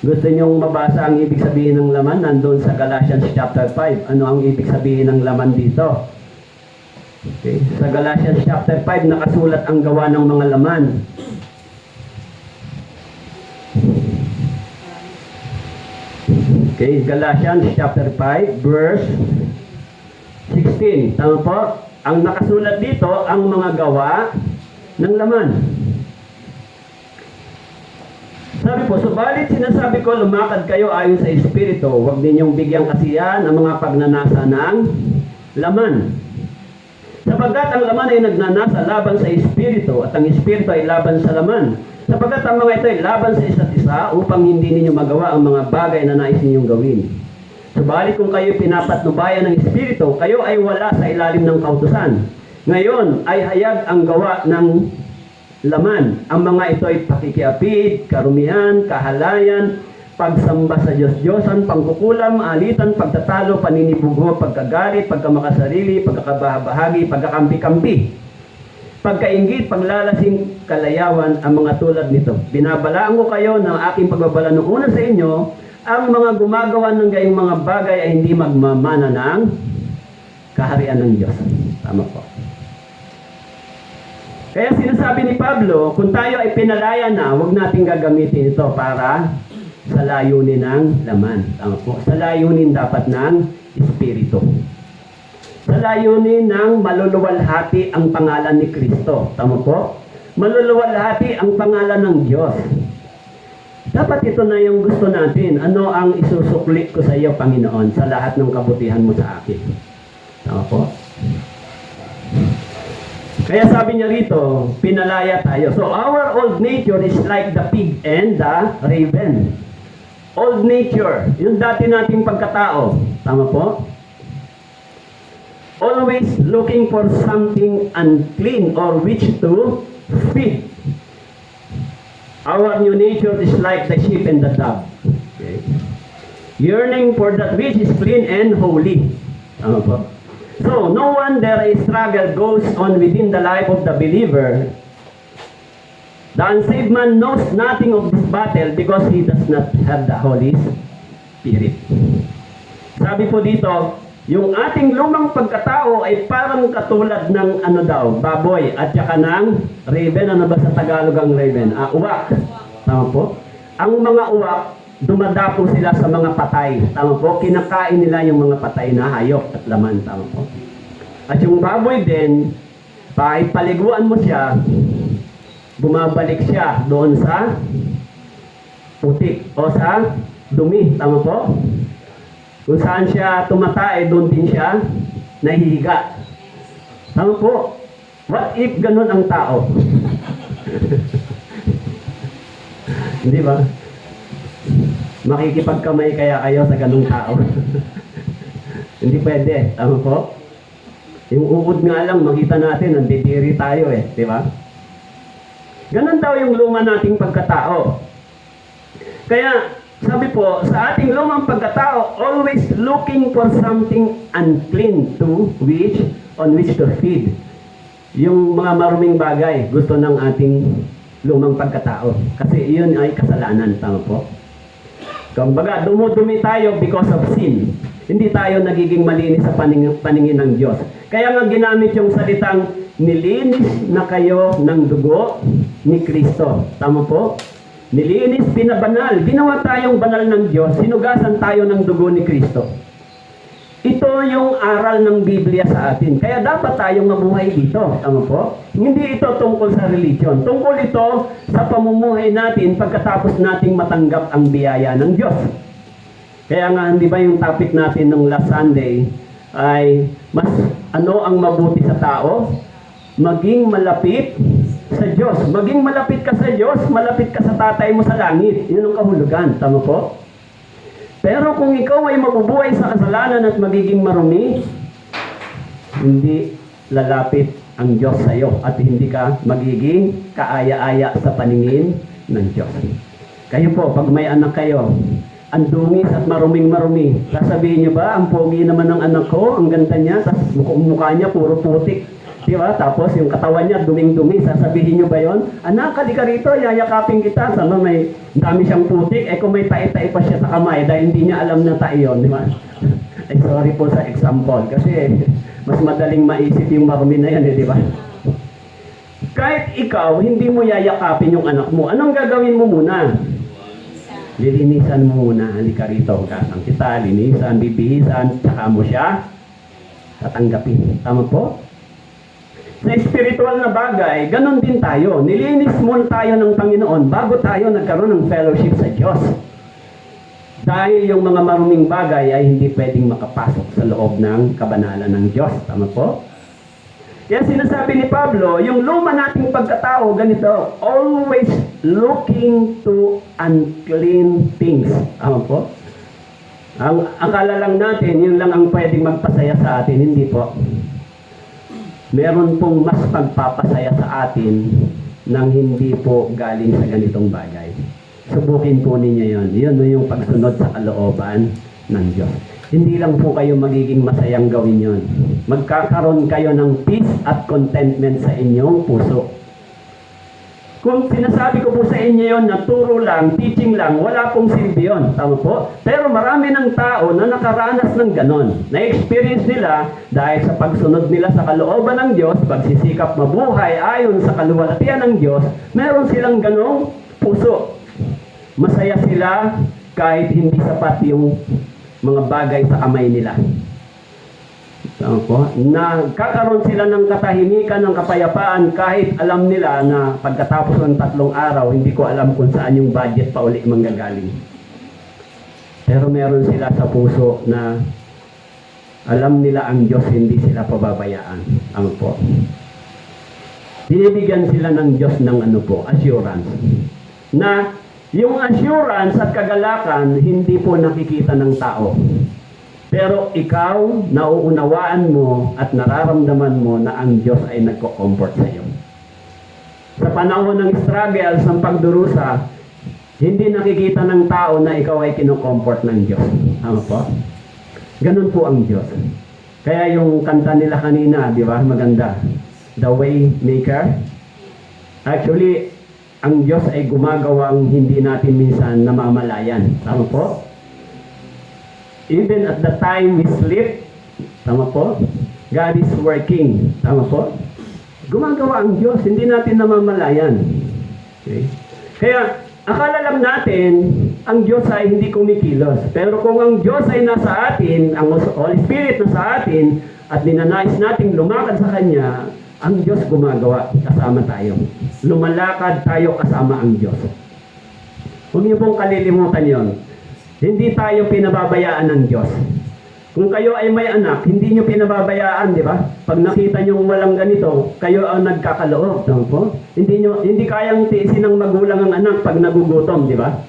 Gusto niyong mabasa ang ibig sabihin ng laman? Nandun sa Galatians chapter 5. Ano ang ibig sabihin ng laman dito? Okay. Sa Galatians chapter 5, nakasulat ang gawa ng mga laman. Okay, Galatians chapter 5, verse 16. Tama po? Ang nakasulat dito, ang mga gawa ng laman. Sabi po, subalit sinasabi ko, lumakad kayo ayon sa Espiritu. Huwag ninyong bigyang kasiyahan ang mga pagnanasa ng laman. Sapagkat ang laman ay nagnanasa laban sa Espiritu at ang Espiritu ay laban sa laman. Sapagkat ang mga ito ay laban sa isa't isa upang hindi ninyo magawa ang mga bagay na nais ninyong gawin. Subalit kung kayo pinapatnubayan ng Espiritu, kayo ay wala sa ilalim ng kautusan. Ngayon ay hayag ang gawa ng laman. Ang mga ito ay pakikiapid, karumihan, kahalayan, pagsamba sa Diyos-Diyosan, pangkukulam, alitan, pagtatalo, paninibugo, pagkagalit, pagkamakasarili, pagkakabahagi, pagkakampi-kampi, pagkainggit, paglalasing, kalayawan, ang mga tulad nito. Binabalaan ko kayo ng aking pagbabala noong una sa inyo, ang mga gumagawa ng gayong mga bagay ay hindi magmamana ng kaharian ng Diyos. Tama po. Kaya sinasabi ni Pablo, kung tayo ay pinalaya na, huwag nating gagamitin ito para sa layunin ng laman. Tama po. Sa layunin dapat ng Espiritu. Sa layunin ng maluluwalhati ang pangalan ni Kristo. Tama po? Maluluwalhati ang pangalan ng Diyos. Dapat ito na yung gusto natin. Ano ang isusukli ko sa iyo, Panginoon, sa lahat ng kabutihan mo sa akin? Tama po? Kaya sabi niya rito, pinalaya tayo. So our old nature is like the pig and the raven. Old nature, yung dati nating pagkatao. Tama po? Always looking for something unclean or which to feed. Our new nature is like the sheep and the dove. Okay. Yearning for that which is clean and holy. Tama po? So, no wonder a struggle goes on within the life of the believer. The unsaved man knows nothing of this battle because he does not have the Holy Spirit. Sabi po dito, yung ating lumang pagkatao ay parang katulad ng baboy at saka ng raven. Ano ba sa Tagalog ang raven? Uwak. Tama po? Ang mga uwak, dumadapo sila sa mga patay. Tama po? Kinakain nila yung mga patay na hayop at laman. Tama po? At yung baboy din, kahit paliguan mo siya, bumabalik siya doon sa putik o sa dumi. Tama po? Kung saan siya tumatay, doon din siya nahihiga. Tama po? What if ganun ang tao? Hindi ba? Makikipagkamay kaya kayo sa ganung tao? Hindi pwede. Tama po? Yung uod nga lang, makita natin, nandidiri tayo eh. Di ba? Ganun daw yung luma nating pagkatao. Kaya, sabi po, sa ating lumang pagkatao, always looking for something unclean on which to feed. Yung mga maruming bagay, gusto ng ating lumang pagkatao. Kasi iyon ay kasalanan. Tama po? Kumbaga, dumudumi tayo because of sin. Hindi tayo nagiging malinis sa paningin ng Diyos. Kaya nga ginamit yung salitang, nilinis na kayo ng dugo ni Kristo. Tama po? Nilinis, pinabanal. Ginawa tayong banal ng Diyos. Sinugasan tayo ng dugo ni Kristo. Ito yung aral ng Biblia sa atin. Kaya dapat tayong mabuhay dito. Tama po? Hindi ito tungkol sa religion. Tungkol ito sa pamumuhay natin pagkatapos nating matanggap ang biyaya ng Diyos. Kaya nga, hindi ba yung topic natin ng last Sunday ay mas ano ang mabuti sa tao? Maging malapit sa Diyos. Maging malapit ka sa Diyos, malapit ka sa tatay mo sa langit. Yun ang kahulugan. Tama po? Pero kung ikaw ay mabubuhay sa kasalanan at magiging marumi, hindi lalapit ang Diyos sa iyo at hindi ka magiging kaaya-aya sa paningin ng Diyos. Kayo po, pag may anak kayo, ang dungis at maruming-marumi, sasabihin niyo ba, ang pogi naman ng anak ko, ang ganda niya, tapos mukha niya puro putik. Diba? Tapos yung katawan niya duming-dumi, sasabihin niyo ba yon? Anak, halika rito, yayakapin kita. Sama may dami siyang putik, kung may tae-tae pa siya sa kamay dahil hindi niya alam na tae yun, di ba? Ay, sorry po sa example kasi mas madaling maisip yung marumi na yan, di ba? Kahit ikaw, hindi mo yayakapin yung anak mo, anong gagawin mo muna? Lilinisan mo muna, halika rito, kasang kita, linisan, bibihisan, tsaka mo siya tatanggapin. Tama po? Sa spiritual na bagay, ganun din tayo. Nilinis muna tayo ng Panginoon bago tayo nagkaroon ng fellowship sa Diyos. Dahil yung mga maruming bagay ay hindi pwedeng makapasok sa loob ng kabanalan ng Diyos. Tama po? Kaya sinasabi ni Pablo, yung luma nating pagkatao, ganito, always looking to unclean things. Tama po? Ang akala lang natin, yun lang ang pwedeng magpasaya sa atin. Hindi po. Meron pong mas pagpapasaya sa atin nang hindi po galing sa ganitong bagay. Subukin po ninyo yun. Yun yung pagsunod sa kalooban ng Diyos. Hindi lang po kayo magiging masayang gawin yun. Magkakaroon kayo ng peace at contentment sa inyong puso. Kung sinasabi ko po sa inyo yun na turo lang, teaching lang, wala pong silbi yun. Tama po? Pero marami ng tao na nakaranas ng ganon. Na-experience nila dahil sa pagsunod nila sa kalooban ng Diyos, pagsisikap mabuhay ayon sa kaluwalhatian ng Diyos, meron silang ganong puso. Masaya sila kahit hindi sapat yung mga bagay sa kamay nila. Tama po? Nagkakaroon sila ng katahimikan, ng kapayapaan kahit alam nila na pagkatapos ng 3 araw, hindi ko alam kung saan yung budget pa uli manggagaling. Pero meron sila sa puso na Alam nila ang Diyos, hindi sila pababayaan. Ano po? Binibigyan sila ng Diyos ng assurance. Na yung assurance at kagalakan, hindi po nakikita ng tao. Pero ikaw, nauunawaan mo at nararamdaman mo na ang Diyos ay nagko-comfort sa iyo. Sa panahon ng struggles, ng pagdurusa, hindi nakikita ng tao na ikaw ay kino-comfort ng Diyos. Ano po? Ganun po ang Diyos. Kaya yung kanta nila kanina, di ba? Maganda. The way maker. Actually, ang Diyos ay gumagawang hindi natin minsan namamalayan. Tama po? Even at the time we sleep, tama po? God is working. Tama po? Gumagawa ang Diyos, hindi natin namamalayan. Okay? Kaya, akala lang natin, ang Diyos ay hindi kumikilos. Pero kung ang Diyos ay nasa atin, ang Holy Spirit nasa atin, at ninanais nating lumakad sa Kanya, ang Diyos gumagawa kasama tayo. Lumalakad tayo kasama ang Diyos. Huwag niyo pong kalilimutan yon. Hindi tayo pinababayaan ng Diyos. Kung kayo ay may anak, hindi niyo pinababayaan, di ba? Pag nakita niyo walang ganito, kayo ang nagkakaloob, no po? Hindi kayang tiisin ng magulang ang anak pag nagugutom, di ba?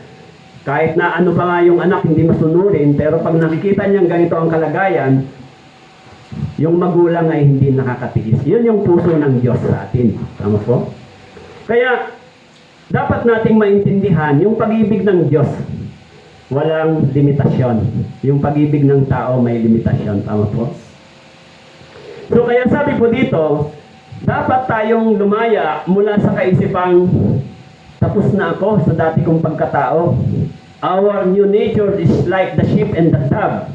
Kahit na ano pa nga yung anak, hindi masunurin, pero pag nakikita niyang ganito ang kalagayan, yung magulang ay hindi nakakatiis. Yun yung puso ng Diyos sa atin. Tama po? Kaya, dapat nating maintindihan yung pag-ibig ng Diyos. Walang limitasyon. Yung pag-ibig ng tao may limitasyon. Tama po? So kaya sabi po dito, dapat tayong lumaya mula sa kaisipang tapos na ako sa dati kong pagkatao. Our new nature is like the sheep and the dove,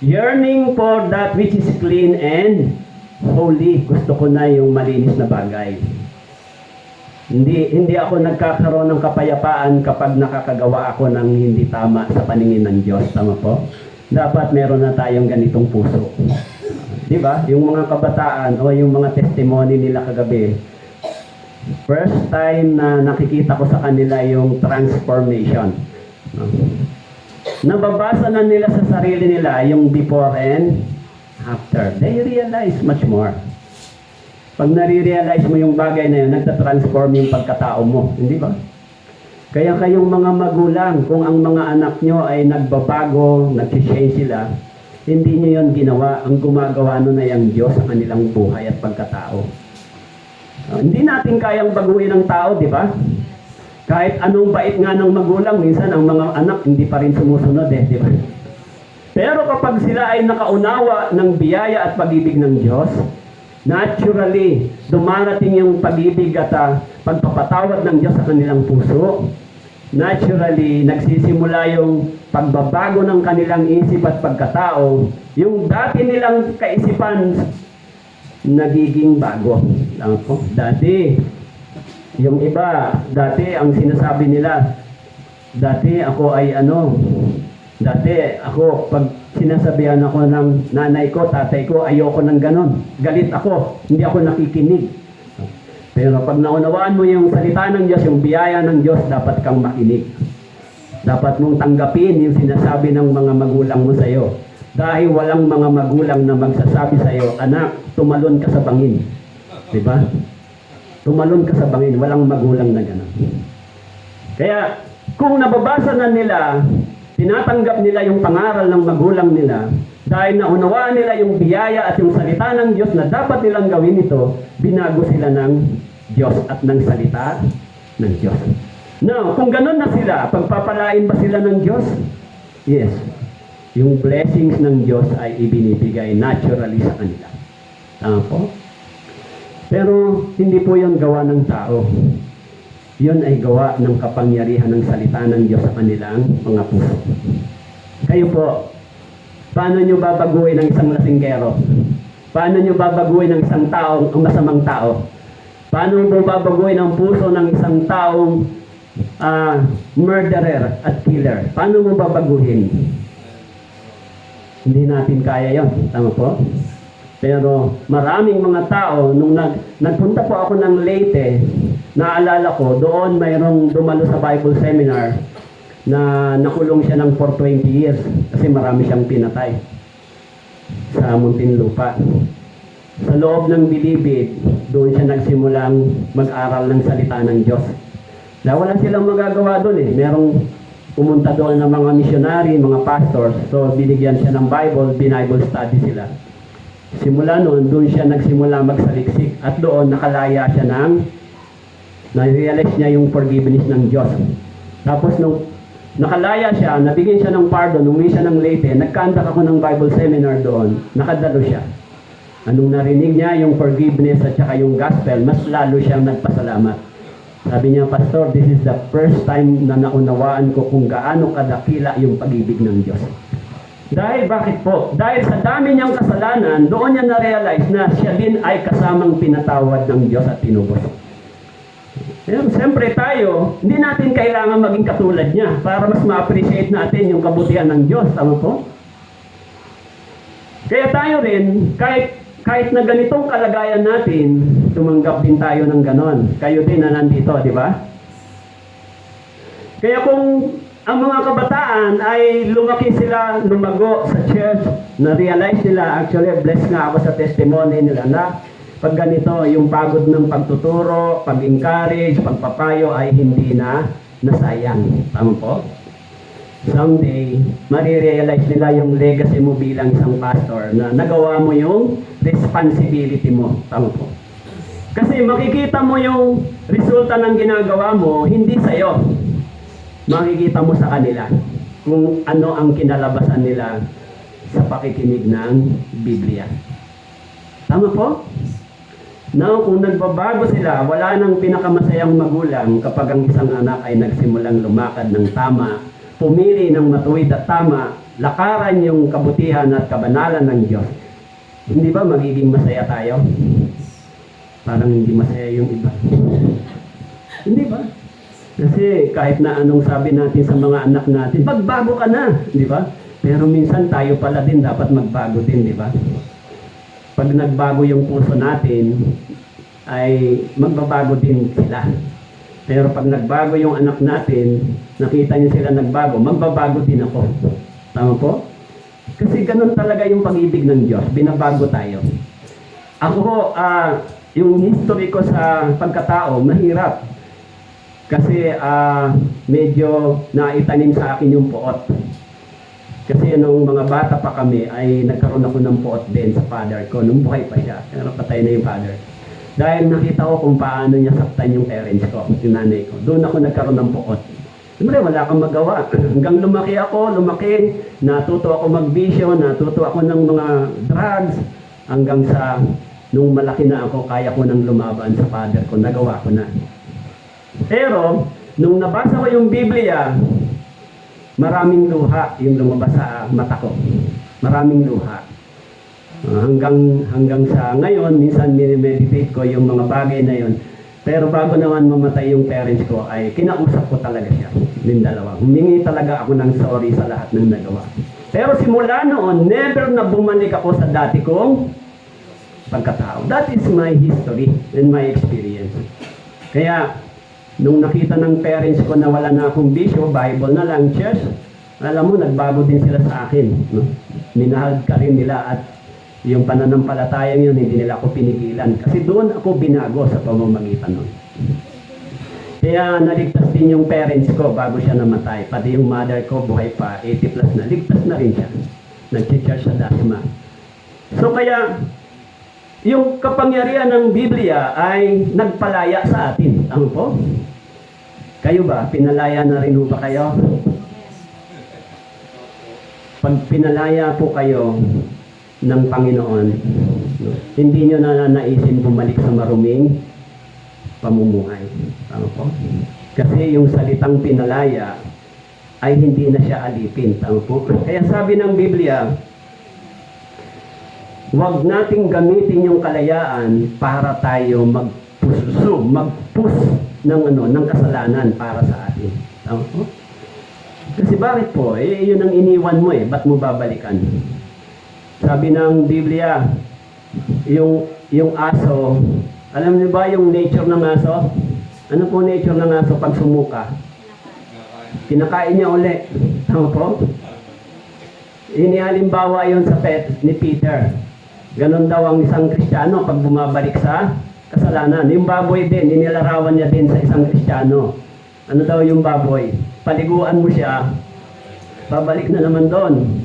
yearning for that which is clean and holy. Gusto ko na yung malinis na bagay. Hindi ako nagkakaroon ng kapayapaan kapag nakakagawa ako ng hindi tama sa paningin ng Diyos. Tama po? Dapat meron na tayong ganitong puso. Di ba? Yung mga kabataan o yung mga testimony nila kagabi, first time na nakikita ko sa kanila yung transformation. Nababasa na nila sa sarili nila yung before and after. They realize much more. Pag nare-realize mo yung bagay na yun, nagtatransform yung pagkatao mo. Hindi ba? Kaya kayong mga magulang, kung ang mga anak nyo ay nagbabago, nag-change sila, hindi nyo yun ginawa. Ang gumagawa nun ay ang Diyos sa kanilang buhay at pagkatao. Hindi natin kayang baguhin ang tao, di ba? Kahit anong bait nga ng magulang, minsan ang mga anak hindi pa rin sumusunod di ba? Pero kapag sila ay nakaunawa ng biyaya at pag-ibig ng Diyos, naturally, dumarating yung pag-ibig at pagpapatawad ng Diyos sa kanilang puso. Naturally, nagsisimula yung pagbabago ng kanilang isip at pagkatao. Yung dati nilang kaisipan, nagiging bago. Dati, yung iba, dati ang sinasabi nila, dati ako pag sinasabihan ako ng nanay ko, tatay ko, ayoko ng ganon. Galit ako, hindi ako nakikinig. Pero pag naunawaan mo yung salita ng Diyos, yung biyaya ng Diyos, dapat kang makinig. Dapat mong tanggapin yung sinasabi ng mga magulang mo sa iyo. Dahil walang mga magulang na magsasabi sa iyo, anak, tumalon ka sa bangin. Diba? Tumalon ka sa bangin, walang magulang na ganon. Kaya, kung nababasa na nila, tinatanggap nila yung pangaral ng magulang nila, dahil naunawaan nila yung biyaya at yung salita ng Diyos na dapat nilang gawin ito, binago sila ng Diyos at ng salita ng Diyos. Now, kung ganun na sila, pagpapalain ba sila ng Diyos? Yes. Yung blessings ng Diyos ay ibinibigay naturally sa kanila. Tama po? Pero hindi po yun gawa ng tao. Yun ay gawa ng kapangyarihan ng salita ng Diyos sa kanilang mga puso. Kayo po, paano nyo babaguhin ang isang lasinggero? Paano nyo babaguhin ang isang taong, ang masamang tao? Paano mo babaguhin ang puso ng isang taong murderer at killer? Paano mo babaguhin? Hindi natin kaya yon. Tama po? Pero maraming mga tao, nung nagpunta po ako ng Leyte, naalala ko, doon mayroong dumalo sa Bible seminar na nakulong siya ng for 20 years kasi marami siyang pinatay. sa Muntinlupa. Sa loob ng bilibid, doon siya nagsimulang mag-aral ng salita ng Diyos. Na wala silang magagawa doon eh. Merong pumunta doon ng mga missionary, mga pastors. So binigyan siya ng Bible study sila. Simula noon, doon siya nagsimula magsaliksik at doon nakalaya siya na-realize niya yung forgiveness ng Diyos. Tapos nung nakalaya siya, nabigyan siya ng pardon, umuwi siya ng Leyte, nagkandak ako ng Bible seminar doon, nakadalo siya. Anong narinig niya, yung forgiveness at saka yung gospel, mas lalo siyang nagpasalamat. Sabi niya, Pastor, this is the first time na naunawaan ko kung gaano kadakila yung pag-ibig ng Diyos. Dahil bakit po? Dahil sa dami niyang kasalanan, doon niya na-realize na siya din ay kasamang pinatawad ng Diyos at tinubos. Pero siyempre tayo, hindi natin kailangan maging katulad niya para mas ma-appreciate natin yung kabutihan ng Diyos. Tama po? Kaya tayo rin, kahit na ganitong kalagayan natin, tumanggap din tayo ng ganon. Kayo din na nandito, di ba? Kaya kung ang mga kabataan ay lumaki sila, lumago sa church, na-realize nila, actually, blessed nga ako sa testimony nila na pag ganito, yung pagod ng pagtuturo, pag-encourage, pagpapayo ay hindi na nasayang. Tama po? Someday, marirealize nila yung legacy mo bilang isang pastor na nagawa mo yung responsibility mo. Tama po? Kasi makikita mo yung resulta ng ginagawa mo, hindi sa'yo. Makikita mo sa kanila kung ano ang kinalabasan nila sa pakikinig ng Biblia. Tama po? Now, kung nagbabago sila, wala nang pinakamasayang magulang kapag ang isang anak ay nagsimulang lumakad ng tama, pumili ng matuwid at tama, lakaran yung kabutihan at kabanalan ng Diyos. Hindi ba magiging masaya tayo? Parang hindi masaya yung iba. Hindi ba? Kasi kahit na anong sabi natin sa mga anak natin, magbago ka na, di ba? Pero minsan tayo pala din dapat magbago din, di ba? Pag nagbago yung puso natin, ay magbabago din sila. Pero pag nagbago yung anak natin, nakita niyo sila nagbago, magbabago din ako. Tama po? Kasi ganun talaga yung pag-ibig ng Diyos. Binabago tayo. Ako, yung history ko sa pagkatao, mahirap. Kasi medyo naitanim sa akin yung poot. Kasi nung mga bata pa kami, ay nagkaroon ako ng poot din sa father ko. Nung buhay pa siya, pero patay na yung father. Dahil nakita ko kung paano niya saktan yung parents ko, yung nanay ko. Doon ako nagkaroon ng poot. Siyempre, wala akong magawa. Hanggang lumaki, natuto ako magbisyo, natuto ako ng mga drugs, hanggang sa nung malaki na ako, kaya ko nang lumaban sa father ko, nagawa ko na. Pero, nung nabasa ko yung Biblia, maraming luha yung lumabas sa mata ko. Maraming luha. Hanggang sa ngayon, minsan minimeditate ko yung mga bagay na yun. Pero bago naman mamatay yung parents ko, ay kinausap ko talaga siya. Yung dalawa. Humingi talaga ako ng sorry sa lahat ng nagawa. Pero simula noon, never na bumalik ako sa dati kong pagkatao. That is my history and my experience. Kaya, nung nakita ng parents ko na wala na akong bisyo, Bible na lang, church, alam mo, nagbago din sila sa akin. No? Minahal ka rin nila at yung pananampalatayang yun, hindi nila ako pinigilan. Kasi doon ako binago sa pamamagitan nun. Kaya naligtas din yung parents ko bago siya namatay. Pati yung mother ko, buhay pa, 80 plus na. Ligtas na rin siya. Nag-church sa Dasma. So kaya, yung kapangyarihan ng Biblia ay nagpalaya sa atin. Ano po? Kayo ba? Pinalaya na rin ba kayo? Pag pinalaya po kayo ng Panginoon, hindi nyo na naisin bumalik sa maruming pamumuhay. Ano po? Kasi yung salitang pinalaya ay hindi na siya alipin. Ano po? Kaya sabi ng Biblia, huwag nating gamitin yung kalayaan para tayo mag-push ng kasalanan para sa atin. Tama po? Kasi bakit po? Yun ang iniwan mo ba't mo babalikan? Sabi ng Biblia, yung aso, alam niyo ba yung nature ng aso? Ano po nature ng aso pag sumuka? Kinakain niya uli. Tama po? Inihalimbawa yon sa ni Peter. Ganon daw ang isang Kristiyano pag bumabalik sa kasalanan. Yung baboy din, inilarawan niya din sa isang Kristiyano. Ano daw yung baboy? Paliguan mo siya, babalik na naman doon.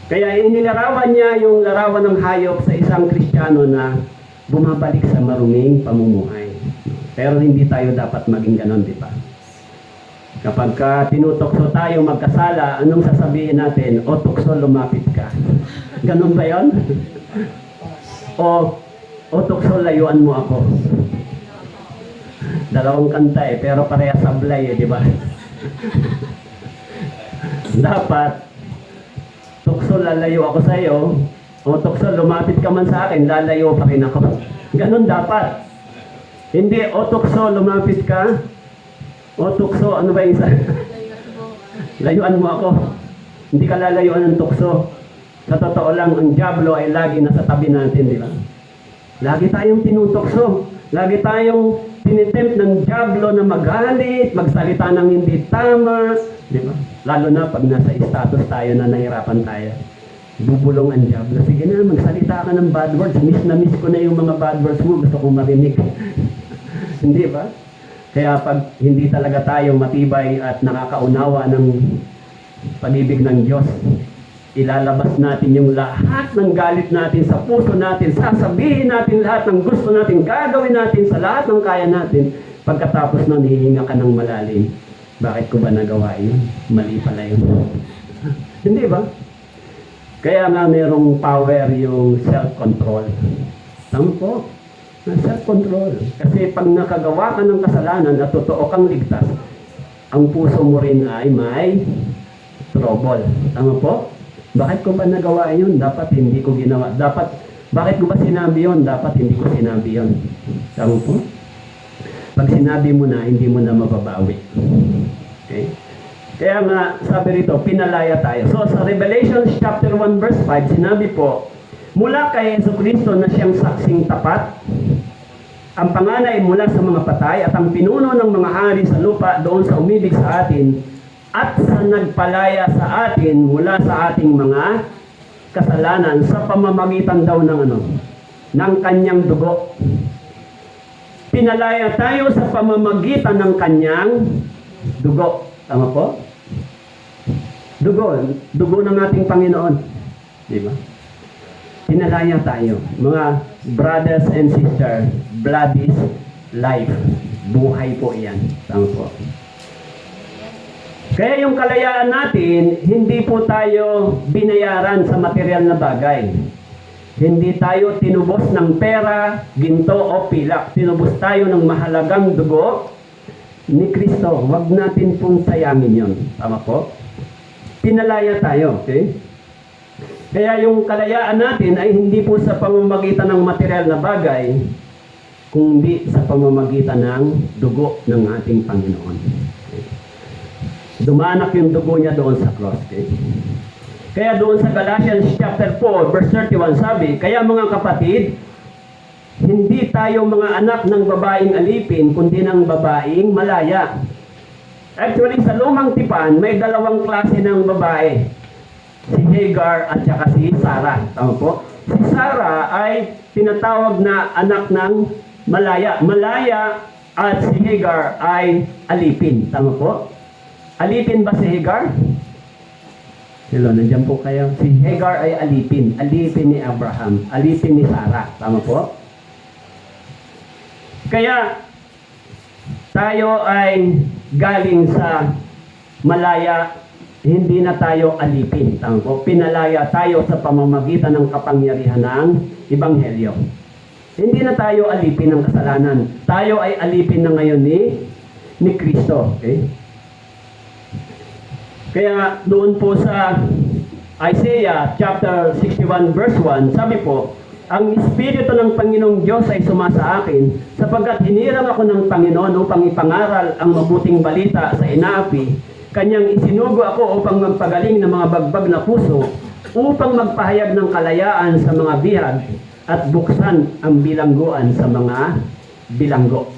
Kaya inilarawan niya yung larawan ng hayop sa isang Kristiyano na bumabalik sa maruming pamumuhay. Pero hindi tayo dapat maging ganon, di ba? Kapag tinutokso tayo magkasala, anong sasabihin natin? O tukso, lumapit ka. Ganun ba yun? O tukso, layuan mo ako. Dalawang kanta pero pareha sablay di ba? Dapat, tukso, lalayo ako sa iyo. O tukso, lumapit ka man sa akin, lalayo pa rin ako. Ganun dapat. Hindi, o tukso, lumapit ka. O tukso, ano ba yung isa? Layuan mo ako. Hindi ka lalayuan ng tukso. Sa totoo lang, ang diablo ay lagi nasa tabi natin, di ba? Lagi tayong tinutokso. Lagi tayong tinitempt ng diablo na magalit, magsalita ng hindi tama, di ba? Lalo na pag nasa status tayo na nahirapan tayo. Bubulong ang diablo. Sige na, magsalita ka ng bad words. Miss na miss ko na yung mga bad words mo. Gusto kong marinig. Hindi ba? Kaya pag hindi talaga tayo matibay at nakakaunawa ng pag-ibig ng Diyos, ilalabas natin yung lahat ng galit natin sa puso natin, sasabihin natin lahat ng gusto natin, gagawin natin sa lahat ng kaya natin. Pagkatapos nun, hihinga ka ng malalim. Bakit ko ba nagawa yun? Mali pala yun. Hindi ba? Kaya nga merong power yung self-control. Tama po? Self-control. Kasi pag nakagawa ka ng kasalanan at totoo kang ligtas, ang puso mo rin ay may trouble. Tama po? Bakit ko ba nagawa yun? Dapat hindi ko ginawa. Bakit ko ba sinabi yun? Dapat hindi ko sinabi yun. Tama po? Pag sinabi mo na, hindi mo na mababawi. Okay? Kaya nga, sabi rito, pinalaya tayo. So, sa Revelation chapter 1 verse 5, sinabi po, mula kay Jesucristo na siyang saksing tapat, ang panganay mula sa mga patay at ang pinuno ng mga hari sa lupa doon sa umibig sa atin at sa nagpalaya sa atin mula sa ating mga kasalanan sa pamamagitan daw ng kanyang dugo. Pinalaya tayo sa pamamagitan ng kanyang dugo. Tama po? Dugo ng ating Panginoon. Di ba? Pinalaya tayo. Mga brothers and sisters, blood is life. Buhay po iyan. Tama po. Kaya yung kalayaan natin, hindi po tayo binayaran sa material na bagay. Hindi tayo tinubos ng pera, ginto o pilak. Tinubos tayo ng mahalagang dugo ni Kristo. Huwag natin pong sayangin yun. Tama po? Pinalaya tayo. Okay? Kaya yung kalayaan natin ay hindi po sa pamamagitan ng material na bagay, kundi sa pamamagitan ng dugo ng ating Panginoon. Okay. Dumanak yung dugo niya doon sa cross. Okay. Kaya doon sa Galatians chapter 4 verse 31 sabi, kaya mga kapatid, hindi tayo mga anak ng babaeng alipin, kundi ng babaeng malaya. Actually, sa lumang tipan, may dalawang klase ng babae. Si Hagar at saka si Sarah. Tama po? Si Sarah ay tinatawag na anak ng malaya. Malaya at si Hagar ay alipin. Tama po? Alipin ba si Hagar? Hello, nandiyan po kayo. Si Hagar ay alipin. Alipin ni Abraham. Alipin ni Sarah. Tama po? Kaya, tayo ay galing sa malaya, hindi na tayo alipin. Tama po? Pinalaya tayo sa pamamagitan ng kapangyarihan ng Ebanghelyo. Hindi na tayo alipin ng kasalanan. Tayo ay alipin na ngayon ni Kristo. Okay? Kaya doon po sa Isaiah chapter 61 verse 1, sabi po, ang Espiritu ng Panginoong Diyos ay sumasa akin, sapagkat hinirang ako ng Panginoon upang ipangaral ang mabuting balita sa inaapi. Kanyang isinugo ako upang magpagaling ng mga bagbag na puso, upang magpahayag ng kalayaan sa mga bihag, at buksan ang bilangguan sa mga bilanggo.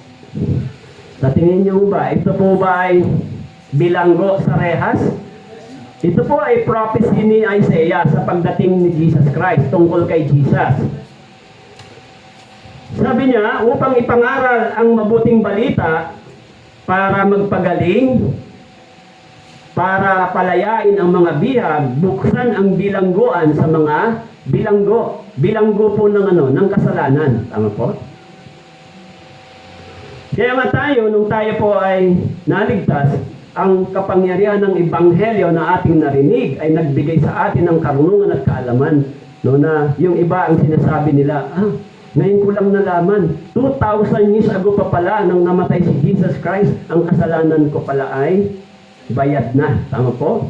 Sa tingin niyo ba, ito po ba ay bilanggo sa rehas? Ito po ay prophecy ni Isaiah sa pagdating ni Jesus Christ tungkol kay Jesus. Sabi niya, upang ipangaral ang mabuting balita para magpagaling, para palayain ang mga bihag, buksan ang bilangguan sa mga bilanggo. Bilanggo po ng kasalanan. Tama po? Kaya nga tayo, nung tayo po ay naligtas, ang kapangyarihan ng Ebanghelyo na ating narinig ay nagbigay sa atin ng karunungan at kaalaman. No, na yung iba ang sinasabi nila, ngayon ko lang nalaman, 2,000 years ago pa pala nang namatay si Jesus Christ, ang kasalanan ko pala ay bayad na. Tama po?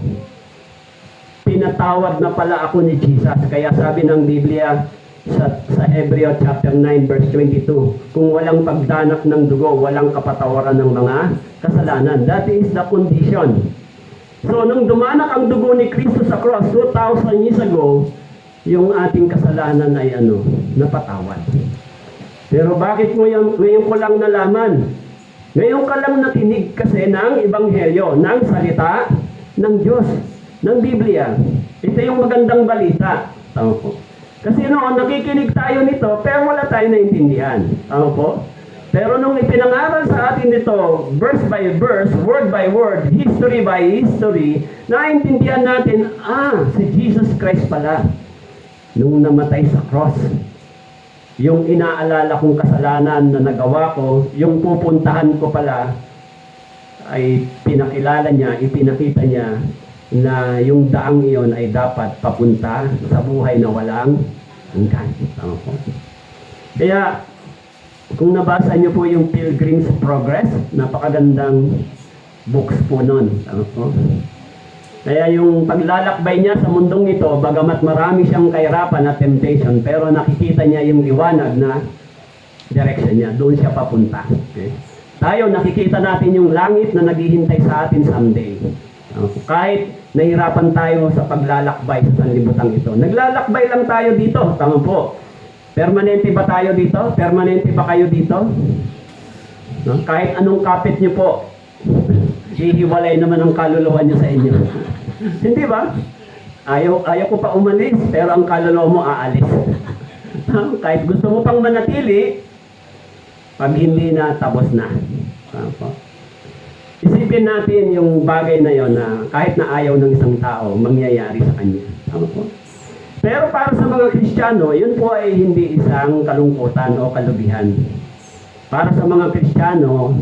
Pinatawad na pala ako ni Jesus. Kaya sabi ng Biblia sa Hebreo chapter 9 verse 22, kung walang pagdanak ng dugo, walang kapatawaran ng mga kasalanan. That is the condition. So, nung dumanak ang dugo ni Kristo sa cross 2,000 years ago, yung ating kasalanan ay napatawad. Pero bakit ngayon ko lang nalaman? Ngayon ka lang nakinig kasi ng Ebanghelyo, ng salita ng Diyos, ng Biblia. Ito yung magandang balita. Tama po. Kasi noon, nakikinig tayo nito, pero wala tayong naintindihan. Tama po? Pero nung ipinangaral sa atin dito, verse by verse, word by word, history by history, naintindihan natin, si Jesus Christ pala, nung namatay sa cross, yung inaalala kong kasalanan na nagawa ko, yung pupuntahan ko pala, ay pinakilala niya, ipinakita niya, na yung daang iyon ay dapat papunta sa buhay na walang hanggan. Tama po. Kaya, kung nabasa niyo po yung Pilgrim's Progress, napakagandang books po nun. Tama po. Kaya yung paglalakbay niya sa mundong ito, bagamat marami siyang kahirapan at temptation, pero nakikita niya yung liwanag na direction niya. Doon siya papunta. Okay? Tayo, nakikita natin yung langit na naghihintay sa atin someday. Kahit nahirapan tayo sa paglalakbay sa sanlibutan ito. Naglalakbay lang tayo dito. Tama po. Permanente ba tayo dito? Permanente ba kayo dito? No? Kahit anong kapit niyo po, hihiwalay naman ang kaluluwa niyo sa inyo. Hindi ba? Ayaw ko pa umalis, pero ang kaluluwa mo aalis. Kahit gusto mo pang manatili, pag hindi na, tapos na. Tama po. Isipin natin yung bagay na yon na kahit na ayaw ng isang tao, mangyayari sa kanya. Tama po? Pero para sa mga Kristiyano, yun po ay hindi isang kalungkutan o kalubihan. Para sa mga Kristiyano,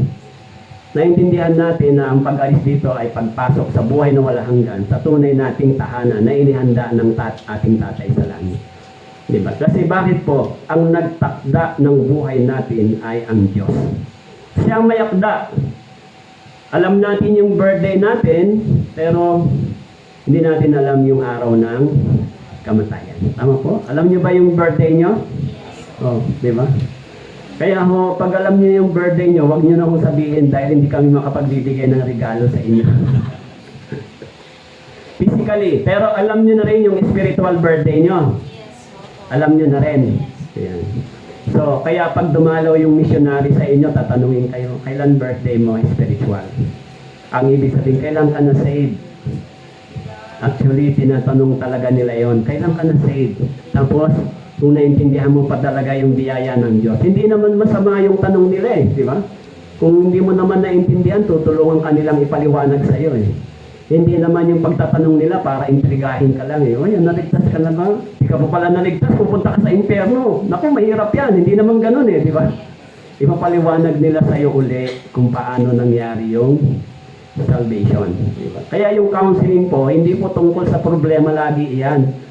naintindihan natin na ang pag-alis dito ay pagpasok sa buhay na walang hanggan, sa tunay nating tahanan na inihanda ng ating tatay sa langit. Diba? Kasi bakit po, ang nagtakda ng buhay natin ay ang Diyos. Siya ang may akda. Alam natin yung birthday natin, pero hindi natin alam yung araw ng kamatayan. Tama po? Alam niyo ba yung birthday nyo? Di ba? Kaya pag alam niyo yung birthday nyo, huwag niyo na akong sabihin dahil hindi kami makapagbibigay ng regalo sa inyo. Physically, pero alam niyo na rin yung spiritual birthday nyo. Alam niyo na rin. Ayan. So, kaya pag dumalaw yung missionary sa inyo, tatanungin kayo, kailan birthday mo spiritual? Ang ibig sabihin, kailan ka na saved? Actually, tinatanong talaga nila yon, kailan ka na saved? Tapos, kung naintindihan mo pa talaga yung biyaya ng Diyos. Hindi naman masama yung tanong nila di ba? Kung hindi mo naman naintindihan, tutulungan ka nilang ipaliwanag sa iyo Hindi naman yung pagtatanong nila para intrigahin ka lang Oy, naligtas ka na ba? Di ka pa pala naligtas, pupunta ka sa impyerno. Naku, mahirap yan. Hindi naman ganun di ba? Ipapaliwanag nila sa iyo uli kung paano nangyari yung salvation. Diba? Kaya yung counseling po, hindi po tungkol sa problema lagi iyan.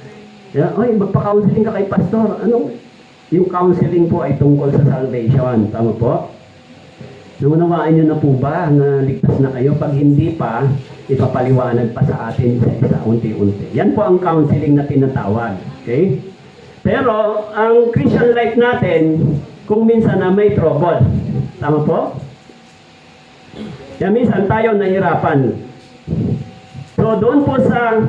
Oy, magpa-counseling ka kay pastor. Yung counseling po ay tungkol sa salvation. Tama po? Naunawaan nyo na po ba na ligtas na kayo? Pag hindi pa, ipapaliwanag pa sa atin isa-isa, unti-unti. Yan po ang counseling na tinatawag. Okay? Pero, ang Christian life natin, kung minsan na may trouble. Tama po? Kaya minsan tayo nahirapan. So, doon po sa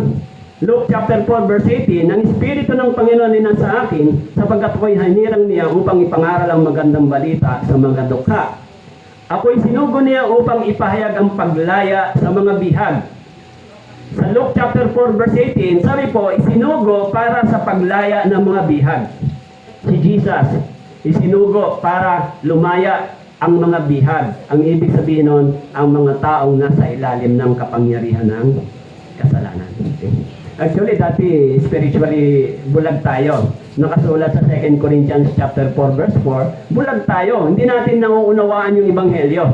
Luke chapter 4 verse 18, ang Espiritu ng Panginoon ay nasa akin, sapagkat ako'y hinirang niya upang ipangaral ang magandang balita sa mga dukha. Ako'y sinugo niya upang ipahayag ang paglaya sa mga bihag. Sa Luke chapter 4 verse 18, sabi po, isinugo para sa paglaya ng mga bihag. Si Jesus, isinugo para lumaya ang mga bihag. Ang ibig sabihin nun, ang mga taong nasa ilalim ng kapangyarihan ng kasalanan. Okay? Actually, dati spiritually bulag tayo. Nakasulat sa 2 Corinthians chapter 4 verse 4, bulag tayo. Hindi natin nauunawaan yung ebanghelyo.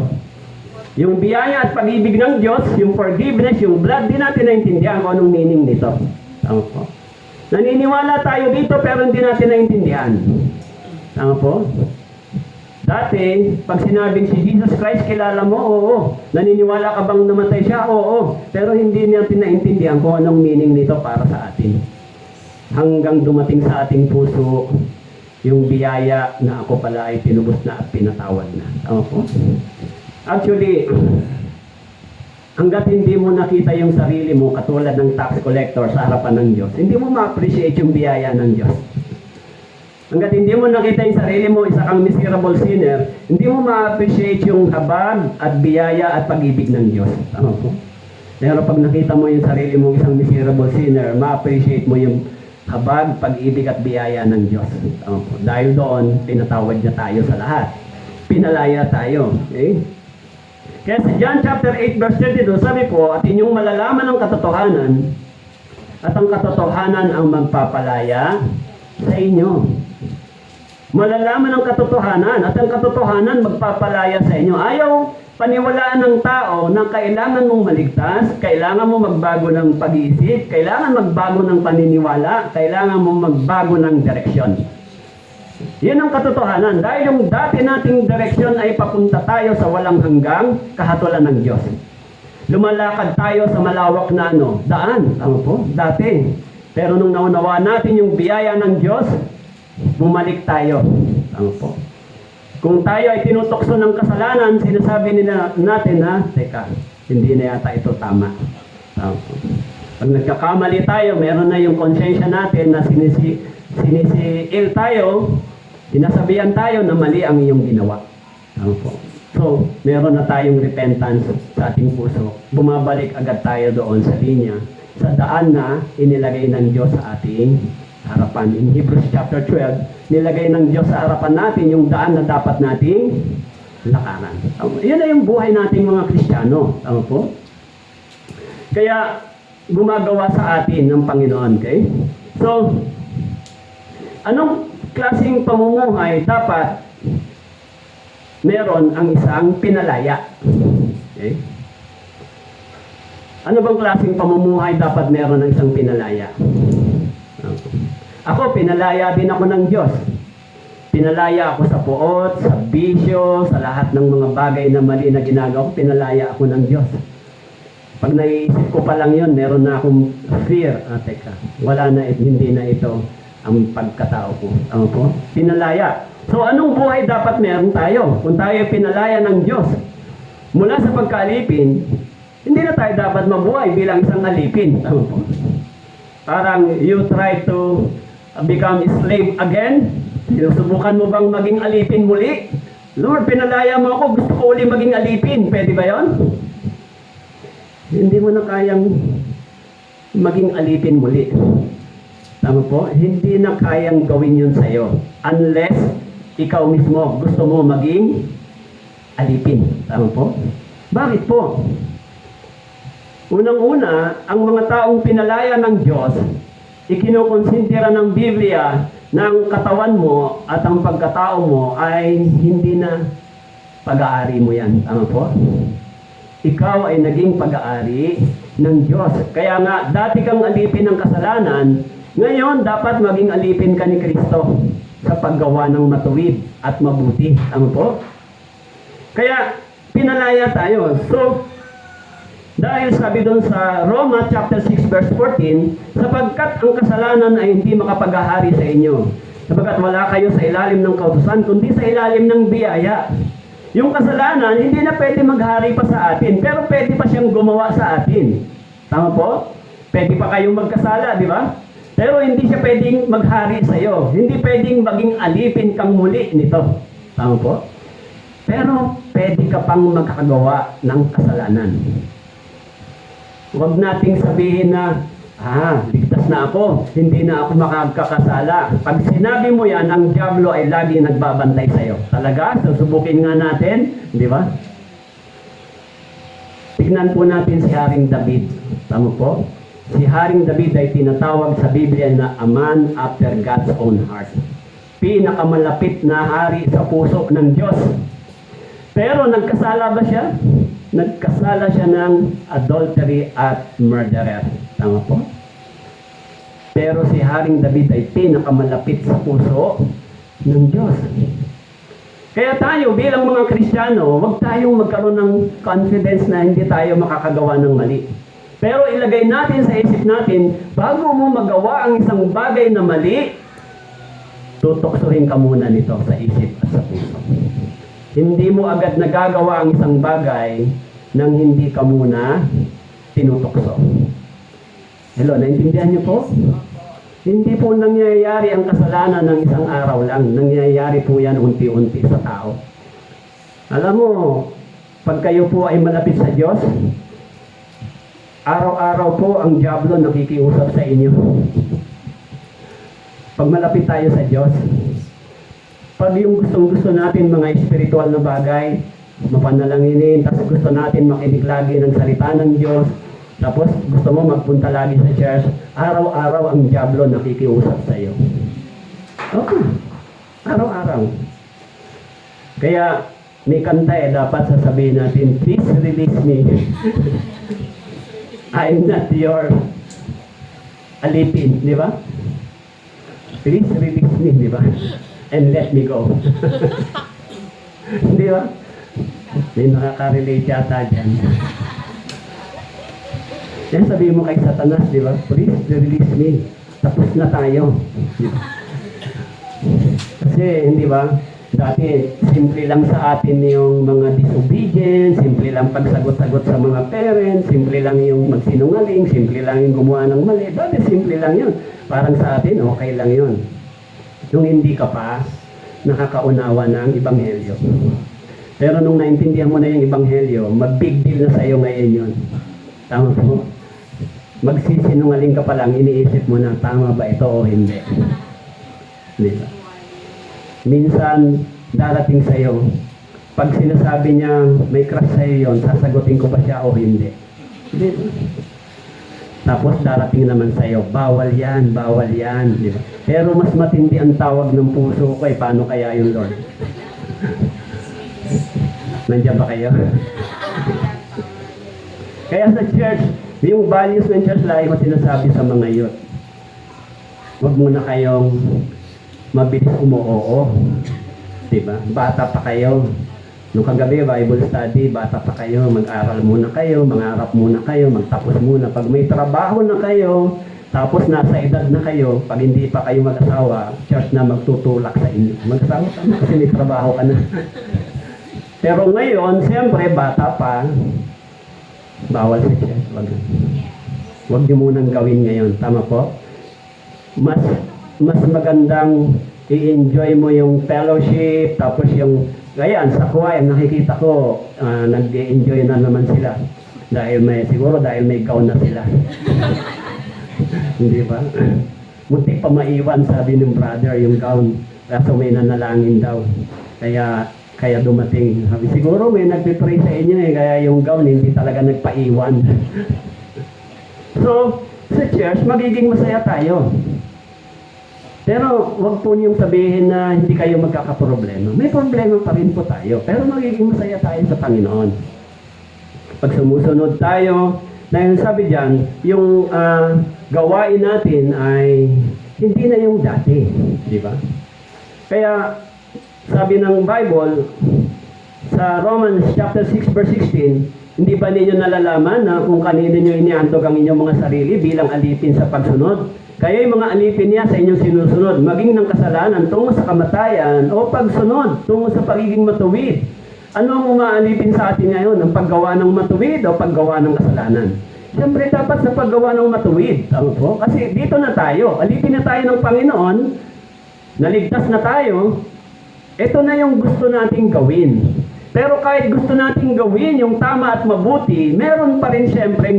Yung biyaya at pag-ibig ng Diyos, yung forgiveness, yung blood, di natin naintindihan kung anong meaning nito. Tama po. Naniniwala tayo dito pero hindi natin naintindihan. Tama po. Dati, pag sinabing si Jesus Christ, kilala mo? Oo. Naniniwala ka bang namatay siya? Oo. Pero hindi natin naintindihan kung anong meaning nito para sa atin. Hanggang dumating sa ating puso yung biyaya na ako pala ay tinubos na at pinatawad na. Tama po. Actually, hanggat hindi mo nakita yung sarili mo katulad ng tax collector sa harapan ng Diyos, hindi mo ma-appreciate yung biyaya ng Diyos. Hanggat hindi mo nakita yung sarili mo, isa kang miserable sinner, hindi mo ma-appreciate yung habag at biyaya at pag-ibig ng Diyos. Tama po. Pero pag nakita mo yung sarili mo isang miserable sinner, ma-appreciate mo yung habag, pag-ibig at biyaya ng Diyos. Tama po. Dahil doon, pinatawad niya tayo sa lahat. Pinalaya tayo. Okay? Kaya sa John chapter 8 verse 32, sabi po, at inyong malalaman ang katotohanan, at ang katotohanan ang magpapalaya sa inyo. Malalaman ang katotohanan, at ang katotohanan magpapalaya sa inyo. Ayaw paniwalaan ng tao na kailangan mong maligtas, kailangan mo magbago ng pag-iisip, kailangan magbago ng paniniwala, kailangan mo magbago ng direksyon. Yan ang katotohanan. Dahil yung dati nating direksyon ay papunta tayo sa walang hanggang kahatulan ng Diyos. Lumalakad tayo sa malawak na daan. Tama po? Dati. Pero nung naunawa natin yung biyaya ng Diyos, bumalik tayo. Tama po? Kung tayo ay tinutokso ng kasalanan, sinasabi nila natin na, teka, hindi na yata ito tama. Tama po? Pag nagkakamali tayo, meron na yung konsensya natin na sinisiil tayo, sinasabihan tayo na mali ang iyong ginawa. Ano po? So, meron na tayong repentance sa ating puso. Bumabalik agad tayo doon sa linya, sa daan na inilagay ng Diyos sa ating harapan. In Hebrews chapter 12, nilagay ng Diyos sa harapan natin yung daan na dapat nating lakaran. Yan na yung buhay nating mga Kristiyano. Tama po? Kaya, gumagawa sa atin ng Panginoon. Okay? So, anong klaseng pamumuhay dapat meron ang isang pinalaya? Okay? Ano bang klaseng pamumuhay dapat meron ang isang pinalaya? Ako, pinalaya din ako ng Diyos. Pinalaya ako sa puot, sa bisyo, sa lahat ng mga bagay na mali na ginagawa ko, pinalaya ako ng Diyos. Pag naiisip ko pa lang yun, meron na akong fear. Teka, wala na, hindi na ito ang pagkatao ko. Ano po? Pinalaya. So, anong buhay dapat meron tayo? Kung tayo pinalaya ng Diyos, mula sa pagkaalipin, hindi na tayo dapat mabuhay bilang isang alipin. Ano po? Parang you try to become a slave again. Sinusubukan mo bang maging alipin muli? Lord, pinalaya mo ako, gusto ko uli maging alipin. Pwede ba yon? Hindi mo na kayang maging alipin muli. Tama po? Hindi na kayang gawin yun sa'yo. Unless ikaw mismo gusto mo maging alipin. Tama po? Bakit po? Unang-una, ang mga taong pinalaya ng Diyos, ikinukonsintira ng Biblia na ang katawan mo at ang pagkatao mo ay hindi na pag-aari mo yan. Tama po? Ikaw ay naging pag-aari ng Diyos. Kaya nga, dati kang alipin ng kasalanan, ngayon dapat maging alipin ka ni Kristo sa paggawa ng matuwid at mabuti. Tama po? Kaya, pinalaya tayo. So, dahil sabi doon sa Roma chapter 6 verse 14, sapagkat ang kasalanan ay hindi makapaghahari sa inyo, sapagkat wala kayo sa ilalim ng kautusan, kundi sa ilalim ng biyaya. Yung kasalanan, hindi na pwede maghari pa sa atin, pero pwede pa siyang gumawa sa atin. Tama po? Pwede pa kayong magkasala, di ba? Pero hindi siya pwedeng maghari sa iyo. Hindi pwedeng maging alipin kang muli nito. Tama po? Pero pwede ka pang magkagawa ng kasalanan. Huwag nating sabihin na, ligtas na ako, hindi na ako makakasala. Pag sinabi mo yan, ang diablo ay lagi nagbabantay sa'yo. Talaga? Susubukin nga natin, di ba? Tignan po natin si Haring David. Tama po? Si Haring David ay tinatawag sa Biblia na a man after God's own heart. Pinakamalapit na hari sa puso ng Diyos. Pero nagkasala ba siya? Nagkasala siya ng adultery at murderer. Tama po? Pero si Haring David ay pinakamalapit sa puso ng Diyos. Kaya tayo bilang mga Kristiyano, huwag tayong magkaroon ng confidence na hindi tayo makakagawa ng mali. Pero ilagay natin sa isip natin, bago mo magawa ang isang bagay na mali, tutuksohin ka muna nito sa isip at sa puso. Hindi mo agad nagagawa ang isang bagay nang hindi ka muna tinutokso. Hello, naintindihan niyo po? Hindi po nangyayari ang kasalanan ng isang araw lang. Nangyayari po yan unti-unti sa tao. Alam mo, pag kayo po ay malapit sa Diyos, araw-araw po ang diablo nakikiusap sa inyo. Pag malapit tayo sa Diyos, pag yung gustong-gusto natin mga espiritual na bagay, mapanalanginin, tapos gusto natin makinig lagi ng salita ng Diyos, tapos gusto mo magpunta lagi sa church, araw-araw ang diablo nakikiusap sa iyo. Okay. Araw-araw. Kaya may kanta dapat sasabihin natin, please release me. I'm not your alipin, di ba? Please release me, di ba? And let me go. Di ba? May nakaka-relate yata dyan. Yan sabihin mo kay Satanas, di ba? Please release me. Tapos na tayo. Diba? Kasi, hindi ba? Dati, simple lang sa atin yung mga disobedience, simple lang pagsagot-sagot sa mga parents, simple lang yung magsinungaling, simple lang yung gumawa ng mali. Dati, simple lang yun. Parang sa atin, okay lang yun. Nung hindi ka pa nakakaunawa ng Ebanghelyo. Pero nung naintindihan mo na yung Ebanghelyo, mag-big deal na sa iyo ngayon yun. Tama po? Magsisinungaling ka pa lang, iniisip mo na tama ba ito o hindi. Diba? Minsan, darating sa iyo, pag sinasabi niya may crush sa iyo yun, sasagutin ko ba siya o hindi. Diba? Tapos darating naman sa iyo, bawal yan, bawal yan. Diba? Pero mas matindi ang tawag ng puso ko, paano kaya yung Lord? Nandiyan ba kayo? Kaya sa church, yung values ng church life ko sinasabi sa mga youth. Huwag muna kayong mabilis umuoo. Diba? Bata pa kayo. Nung kagabi, Bible study, bata pa kayo, mag-aral muna kayo, mangarap muna kayo, magtapos muna. Pag may trabaho na kayo, tapos nasa edad na kayo, pag hindi pa kayo mag-asawa, church na magtutulak sa inyo. Mag-asawa ka na kasi may trabaho ka na. Pero ngayon, siyempre, bata pa, bawal sa church. Huwag nyo munang gawin ngayon. Tama po? Mas magandang i-enjoy mo yung fellowship, tapos yung ngayon, sa kuway, nakikita ko, nag-enjoy na naman sila. Siguro dahil may gown na sila. Hindi ba? Muntik pa maiwan, sabi ng brother, yung gown. Kaso may nanalangin daw. Kaya dumating. Sabi, siguro may nagpipray sa inyo kaya yung gown hindi talaga nagpaiwan. So, sa church, magiging masaya tayo. Pero wag po niyong sabihin na hindi kayo magkakaproblema. May problema pa rin po tayo. Pero magiging masaya tayo sa Panginoon. Pag sumusunod tayo, dahil sabi dyan, yung gawain natin ay hindi na yung dati. Di ba? Kaya sabi ng Bible, sa Romans chapter 6 verse 16, hindi ba ninyo nalalaman na kung kanino nyo iniantog ang inyong mga sarili bilang alipin sa pagsunod? Kayo'y mga alipin niya sa inyong sinusunod, maging ng kasalanan tungo sa kamatayan o pagsunod tungo sa pagiging matuwid. Ano ang umaalipin sa atin ngayon? Ang paggawa ng matuwid o paggawa ng kasalanan? Siyempre dapat sa paggawa ng matuwid. Po? Kasi dito na tayo, alipin na tayo ng Panginoon, naligtas na tayo, ito na yung gusto nating gawin. Pero kahit gusto nating gawin yung tama at mabuti, meron pa rin siyempre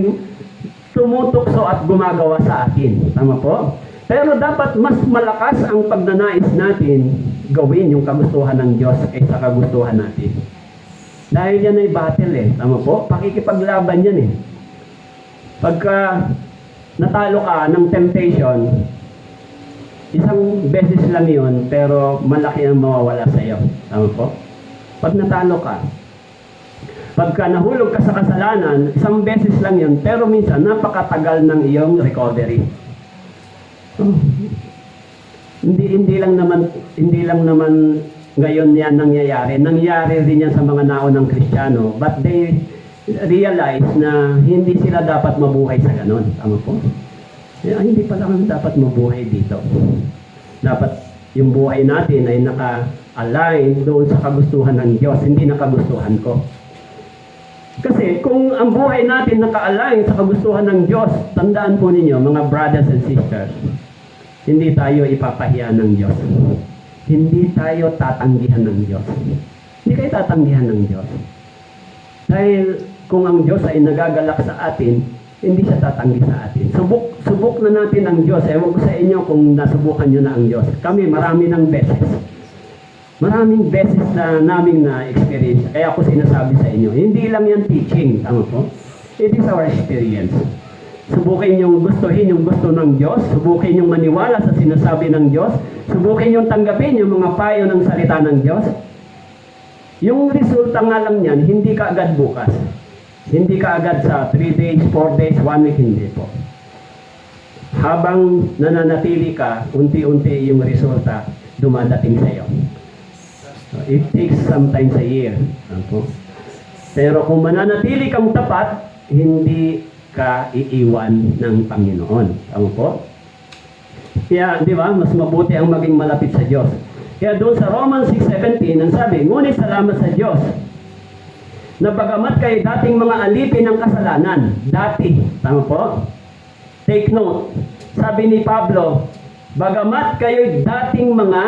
tumutukso at gumagawa sa atin. Tama po? Pero dapat mas malakas ang pagnanais natin gawin yung kagustuhan ng Diyos kaysa kagustuhan natin. Dahil yan ay battle eh. Tama po? Pakikipaglaban yan eh. Pagka natalo ka ng temptation, isang beses lang yun, pero malaki ang mawawala sa iyo. Tama po? Pag natalo ka, pagka nahulog ka sa kasalanan, isang beses lang yun, pero minsan napakatagal ng iyong recovery. Oh. Hindi lang naman ngayon yan nangyayari. Nangyayari rin yan sa mga naunang Kristiyano, but they realize na hindi sila dapat mabuhay sa ganon. Tama po? Hindi pala kami dapat mabuhay dito. Dapat yung buhay natin ay naka-align doon sa kagustuhan ng Diyos, hindi na kagustuhan ko. Kasi kung ang buhay natin naka-align sa kagustuhan ng Diyos, tandaan po ninyo, mga brothers and sisters, hindi tayo ipapahiya ng Diyos. Hindi tayo tatanggihan ng Diyos. Hindi kayo tatanggihan ng Diyos. Dahil kung ang Diyos ay nagagalak sa atin, hindi siya tatanggi sa atin. Subok na natin ang Diyos. Ewan ko sa inyo kung nasubukan nyo na ang Diyos. Kami, marami ng beses. Maraming beses na naming na-experience. Kaya ako sinasabi sa inyo, hindi lang yan teaching. Tama po? It is our experience. Subukin yung gustuhin yung gusto ng Diyos. Subukin yung maniwala sa sinasabi ng Diyos. Subukin yung tanggapin yung mga payo ng salita ng Diyos. Yung resulta nga lang yan, hindi ka agad bukas. Hindi ka agad sa 3 days, 4 days, 1 week, hindi po. Habang nananatili ka, unti-unti yung resulta dumadating sa iyo. So, it takes sometimes a year. Pero kung mananatili kang tapat, hindi ka iiwan ng Panginoon. Tama po? Kaya, di ba, mas mabuti ang maging malapit sa Diyos. Kaya doon sa Romans 6:17, ang sabi, ngunit salamat sa Diyos, na bagamat kayo dating mga alipin ng kasalanan, dati, tama po? Take note, sabi ni Pablo, bagamat kayo dating mga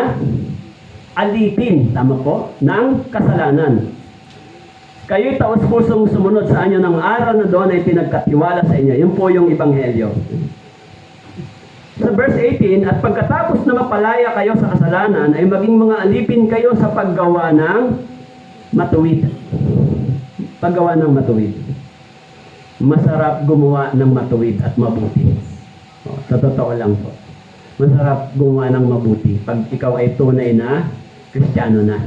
alipin, tama po, ng kasalanan. Kayo'y taos-pusong sumunod sa inyo ng araw na doon ay pinagkatiwala sa inyo. Yun po yung Ebanghelyo. Sa verse 18, at pagkatapos na mapalaya kayo sa kasalanan, ay maging mga alipin kayo sa paggawa ng matuwid. Paggawa ng matuwid. Masarap gumawa ng matuwid at mabuti. Sa totoo lang po. Masarap gumawa ng mabuti pag ikaw ay tunay na Kristiyano na.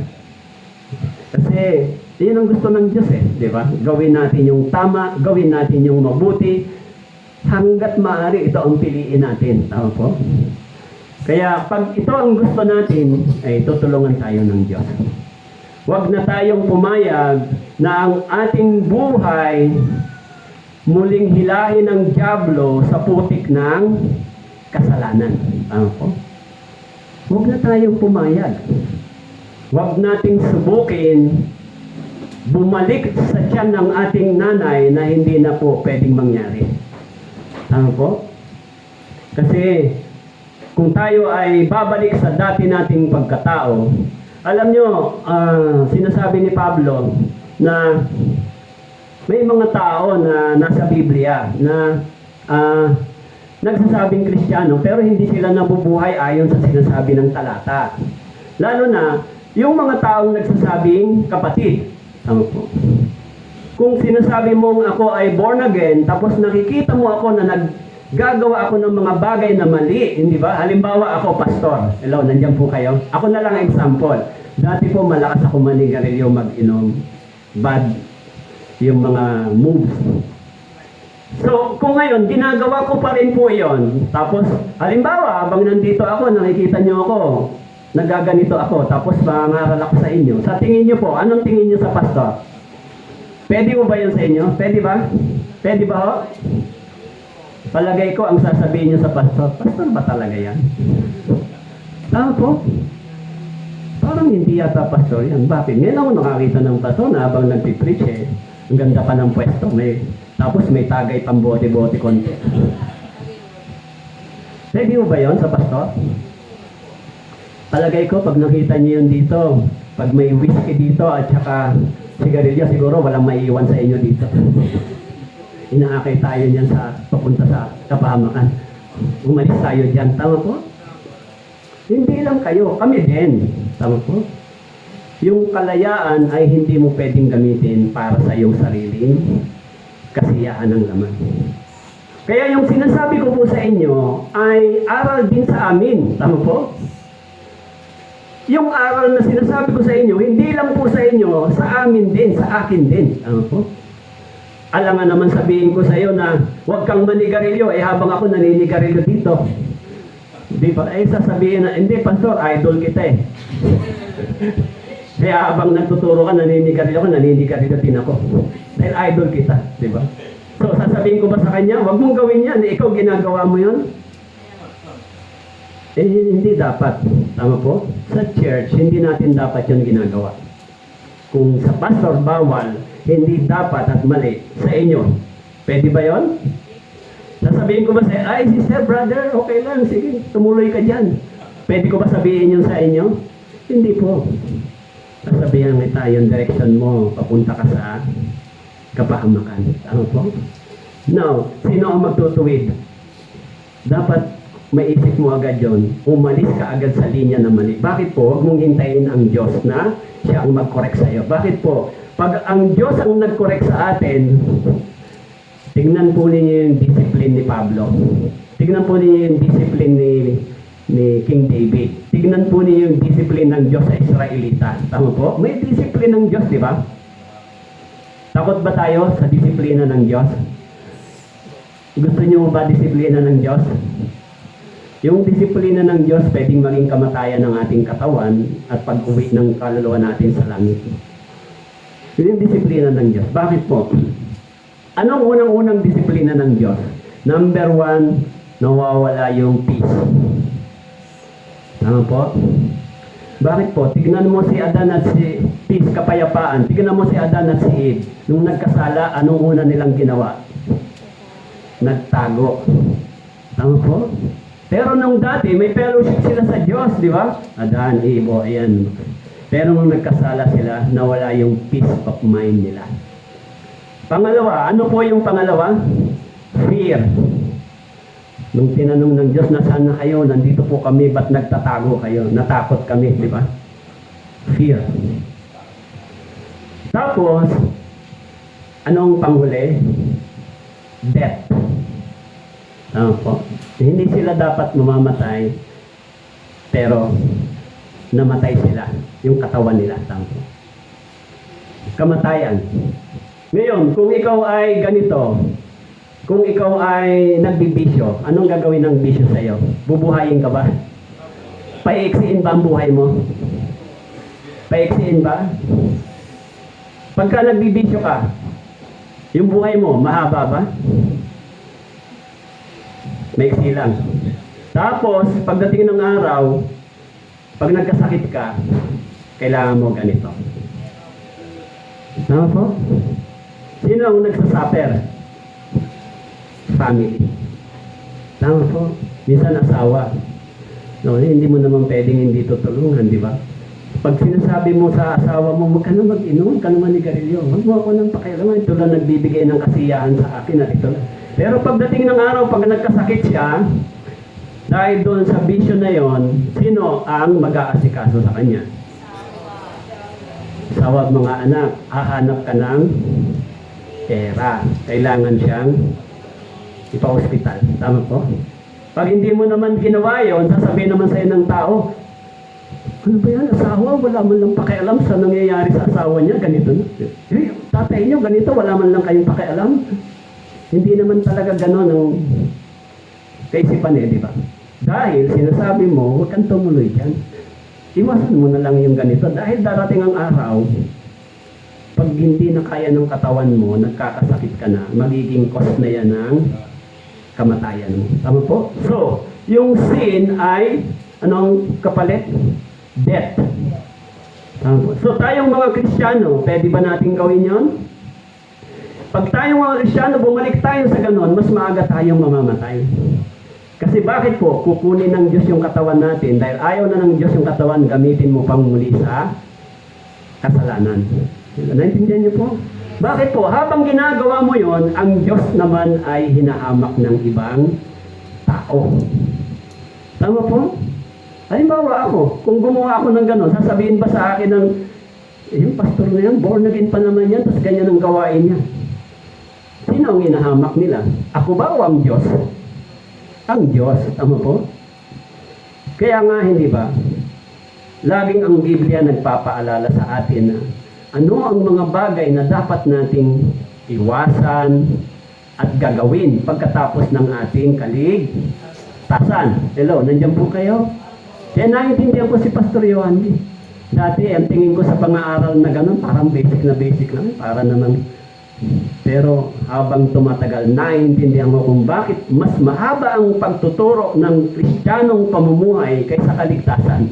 Kasi, yun ang gusto ng Diyos eh, di ba? Gawin natin yung tama, gawin natin yung mabuti, hanggat maaari ito ang piliin natin. Tama po? Kaya pag ito ang gusto natin, ay tutulungan tayo ng Diyos. Huwag na tayong pumayag na ang ating buhay muling hilahin ng dyablo sa putik ng kasalanan. Tama po? Huwag na tayong pumayag. Huwag nating subukin bumalik sa tiyan ng ating nanay na hindi na po pwedeng mangyari. Ano po? Kasi kung tayo ay babalik sa dati nating pagkatao, alam nyo, sinasabi ni Pablo na may mga tao na nasa Biblia na nagsasabing Kristiyano pero hindi sila nabubuhay ayon sa sinasabi ng talata. Lalo na yung mga taong nagsasabing kapatid. Tama po. Kung sinasabi mong ako ay born again, tapos nakikita mo ako na naggagawa ako ng mga bagay na mali, hindi ba? Halimbawa ako pastor. Hello, nandiyan po kayo. Ako na lang example. Dati po malakas ako manigarilyo, mag-inom, bad yung mga moves. So, kung ngayon, ginagawa ko pa rin po yon. Tapos, halimbawa, habang nandito ako, nakikita nyo ako, nagaganito ako, tapos mangaral ako sa inyo. Sa tingin nyo po, anong tingin nyo sa pastor? Pwede mo ba yun sa inyo? Pwede ba? Pwede ba ho? Palagay ko ang sasabihin nyo sa pastor, pastor ba talaga yan? Tama po? Parang hindi yata pastor yan. Bakit? Ngayon ako nakakita ng pastor na habang nagpipreach eh, ang ganda pa ng pwesto. Tapos may tagay pang bote-bote konti. Pwede mo ba yun sa pastor? Palagay ko, pag nakita niyo yun dito, pag may whiskey dito at saka sigarilyo, siguro walang maiiwan sa inyo dito. inaakay tayo niyan sa papunta sa kapahamakan. Umalis tayo diyan, tama po? Hindi lang kayo, kami din. Tama po? Yung kalayaan ay hindi mo pwedeng gamitin para sa iyong sariling kasiyahan ng laman. Kaya yung sinasabi ko po sa inyo ay aral din sa amin. Tama po? Yung aral na sinasabi ko sa inyo, hindi lang po sa inyo, sa amin din, sa akin din. Tama po? Alangan naman sabihin ko sa iyo na huwag kang manigarilyo, habang ako naninigarilyo dito. Di ba? Sasabihin na, hindi pastor, idol kita eh. Kaya habang nagtuturo ka, naninigarilyo din ako. Dahil idol kita, di ba? So, sasabihin ko ba sa kanya, huwag mong gawin yan, ikaw ginagawa mo yun? Hindi dapat. Tama po? Sa church, hindi natin dapat yun ginagawa. Kung sa pastor bawal, hindi dapat at mali sa inyo. Pwede ba yon? Sasabihin ko ba sa ay sister, brother, okay lang, sige, tumuloy ka dyan. Pwede ko ba sabihin yun sa inyo? Hindi po. Sasabihan kita yung direction mo, papunta ka sa kapahamakan. Ano po? Now, sino ang magtutuwid? Dapat maisip mo agad yon. Umalis ka agad sa linya na mali. Bakit po? Huwag mong hintayin ang Diyos na siya ang mag-correct sa iyo. Bakit po? Pag ang Diyos ang nag-correct sa atin, tignan po ninyo yung discipline ni Pablo. Tignan po ninyo yung discipline ni King David. Tignan po ninyo yung discipline ng Diyos sa Israelita. Tama po? May discipline ng Diyos, di ba? Takot ba tayo sa disiplina ng Diyos? Gusto niyo ba disiplina ng Diyos? Yung disiplina ng Diyos pwedeng maging kamatayan ng ating katawan at pag-uwi ng kaluluwa natin sa langit. Yun yung disiplina ng Diyos. Bakit po? Anong unang-unang disiplina ng Diyos? Number 1, nawawala yung peace. Tama po? Bakit po? Tignan mo si Adan at si peace, kapayapaan. Tignan mo si Adan at si Eve. Nung nagkasala, anong una nilang ginawa? Nagtago. Tama po? Pero nung dati, may fellowship sila sa Diyos, di ba? Adan, Eve, ayan. Pero nung nagkasala sila, nawala yung peace of mind nila. Pangalawa, ano po yung pangalawa? Fear. Nung tinanong ng Diyos, nasaan na kayo? Nandito po kami, ba't nagtatago kayo? Natakot kami, di ba? Fear. Tapos, anong panghuli? Death. Ano po? Hindi sila dapat mamamatay, pero namatay sila. Yung katawan nila. Tama po. Kamatayan. Ngayon, kung ikaw ay ganito, kung ikaw ay nagbibisyo, anong gagawin ng bisyo sa iyo? Bubuhayin ka ba? Paiksiin ba ang buhay mo? Paiksiin ba? Pagka nagbibisyo ka, yung buhay mo, mahaba ba? Maiksi lang. Tapos, pagdating ng araw, pag nagkasakit ka, kailangan mo ganito. Tama po? Sino ang nagsasuffer? Family. Tama po? Minsan asawa. No, hindi mo naman pwedeng hindi tutulungan, di ba? Pag sinasabi mo sa asawa mo, huwag ka na mag-inom, huwag ka na manigarilyo. Huwag mo ako nang pakialaman. Ito lang nagbibigay ng kasiyahan sa akin at ito lang. Pero pagdating ng araw, pag nagkasakit siya, dahil doon sa bisyo na yon, sino ang mag-aasikaso sa kanya? Asawa at mga anak, hahanap ka ng pera. Kailangan siyang ipa-hospital. Tama po? Pag hindi mo naman ginawa yon, sasabihin naman sa'yo ng tao, ano ba yan, asawa? Wala man lang pakialam sa nangyayari sa asawa niya. Ganito na. Tatay niyo, ganito, wala man lang kayong pakialam. Hindi naman talaga gano'n ang kaisipan eh, di ba? Dahil sinasabi mo, huwag kang tumuloy dyan. Iwasan mo na lang yung ganito. Dahil darating ang araw, pag hindi na kaya ng katawan mo, nagkakasakit ka na, magiging cause na yan ng kamatayan mo. Tama po? So, yung sin ay, anong kapalit? Death. Tama po. So, tayong mga Kristiyano, pwede ba natin gawin yon? Pag tayong mga Kristiyano, bumalik tayo sa ganon, mas maaga tayong mamamatay. Kasi bakit po? Kukunin ng Diyos yung katawan natin. Dahil ayaw na ng Diyos yung katawan, gamitin mo pang muli sa kasalanan. Naintindihan niyo po? Bakit po? Habang ginagawa mo yon, ang Diyos naman ay hinahamak ng ibang tao. Tama po? Halimbawa ako, kung gumawa ako ng gano'n, sasabihin ba sa akin ng, yung pastor na yan, born again pa naman yan, tapos ganyan ang gawain niya. Sino ang hinahamak nila? Ako ba o ang Diyos? Ang Diyos. Tama po? Kaya nga, hindi ba? Laging ang Biblia nagpapaalala sa atin na ano ang mga bagay na dapat nating iwasan at gagawin pagkatapos ng ating kaligtasan. Hello, nandiyan po kayo? Kaya naiintindihan ko si Pastor Yohandy. Dati, ang tingin ko sa pang-aaral na gano'n, parang basic lang, para naman. Pero habang tumatagal, naiintindihan mo kung bakit mas mahaba ang pagtuturo ng Kristiyanong pamumuhay kaysa kaligtasan.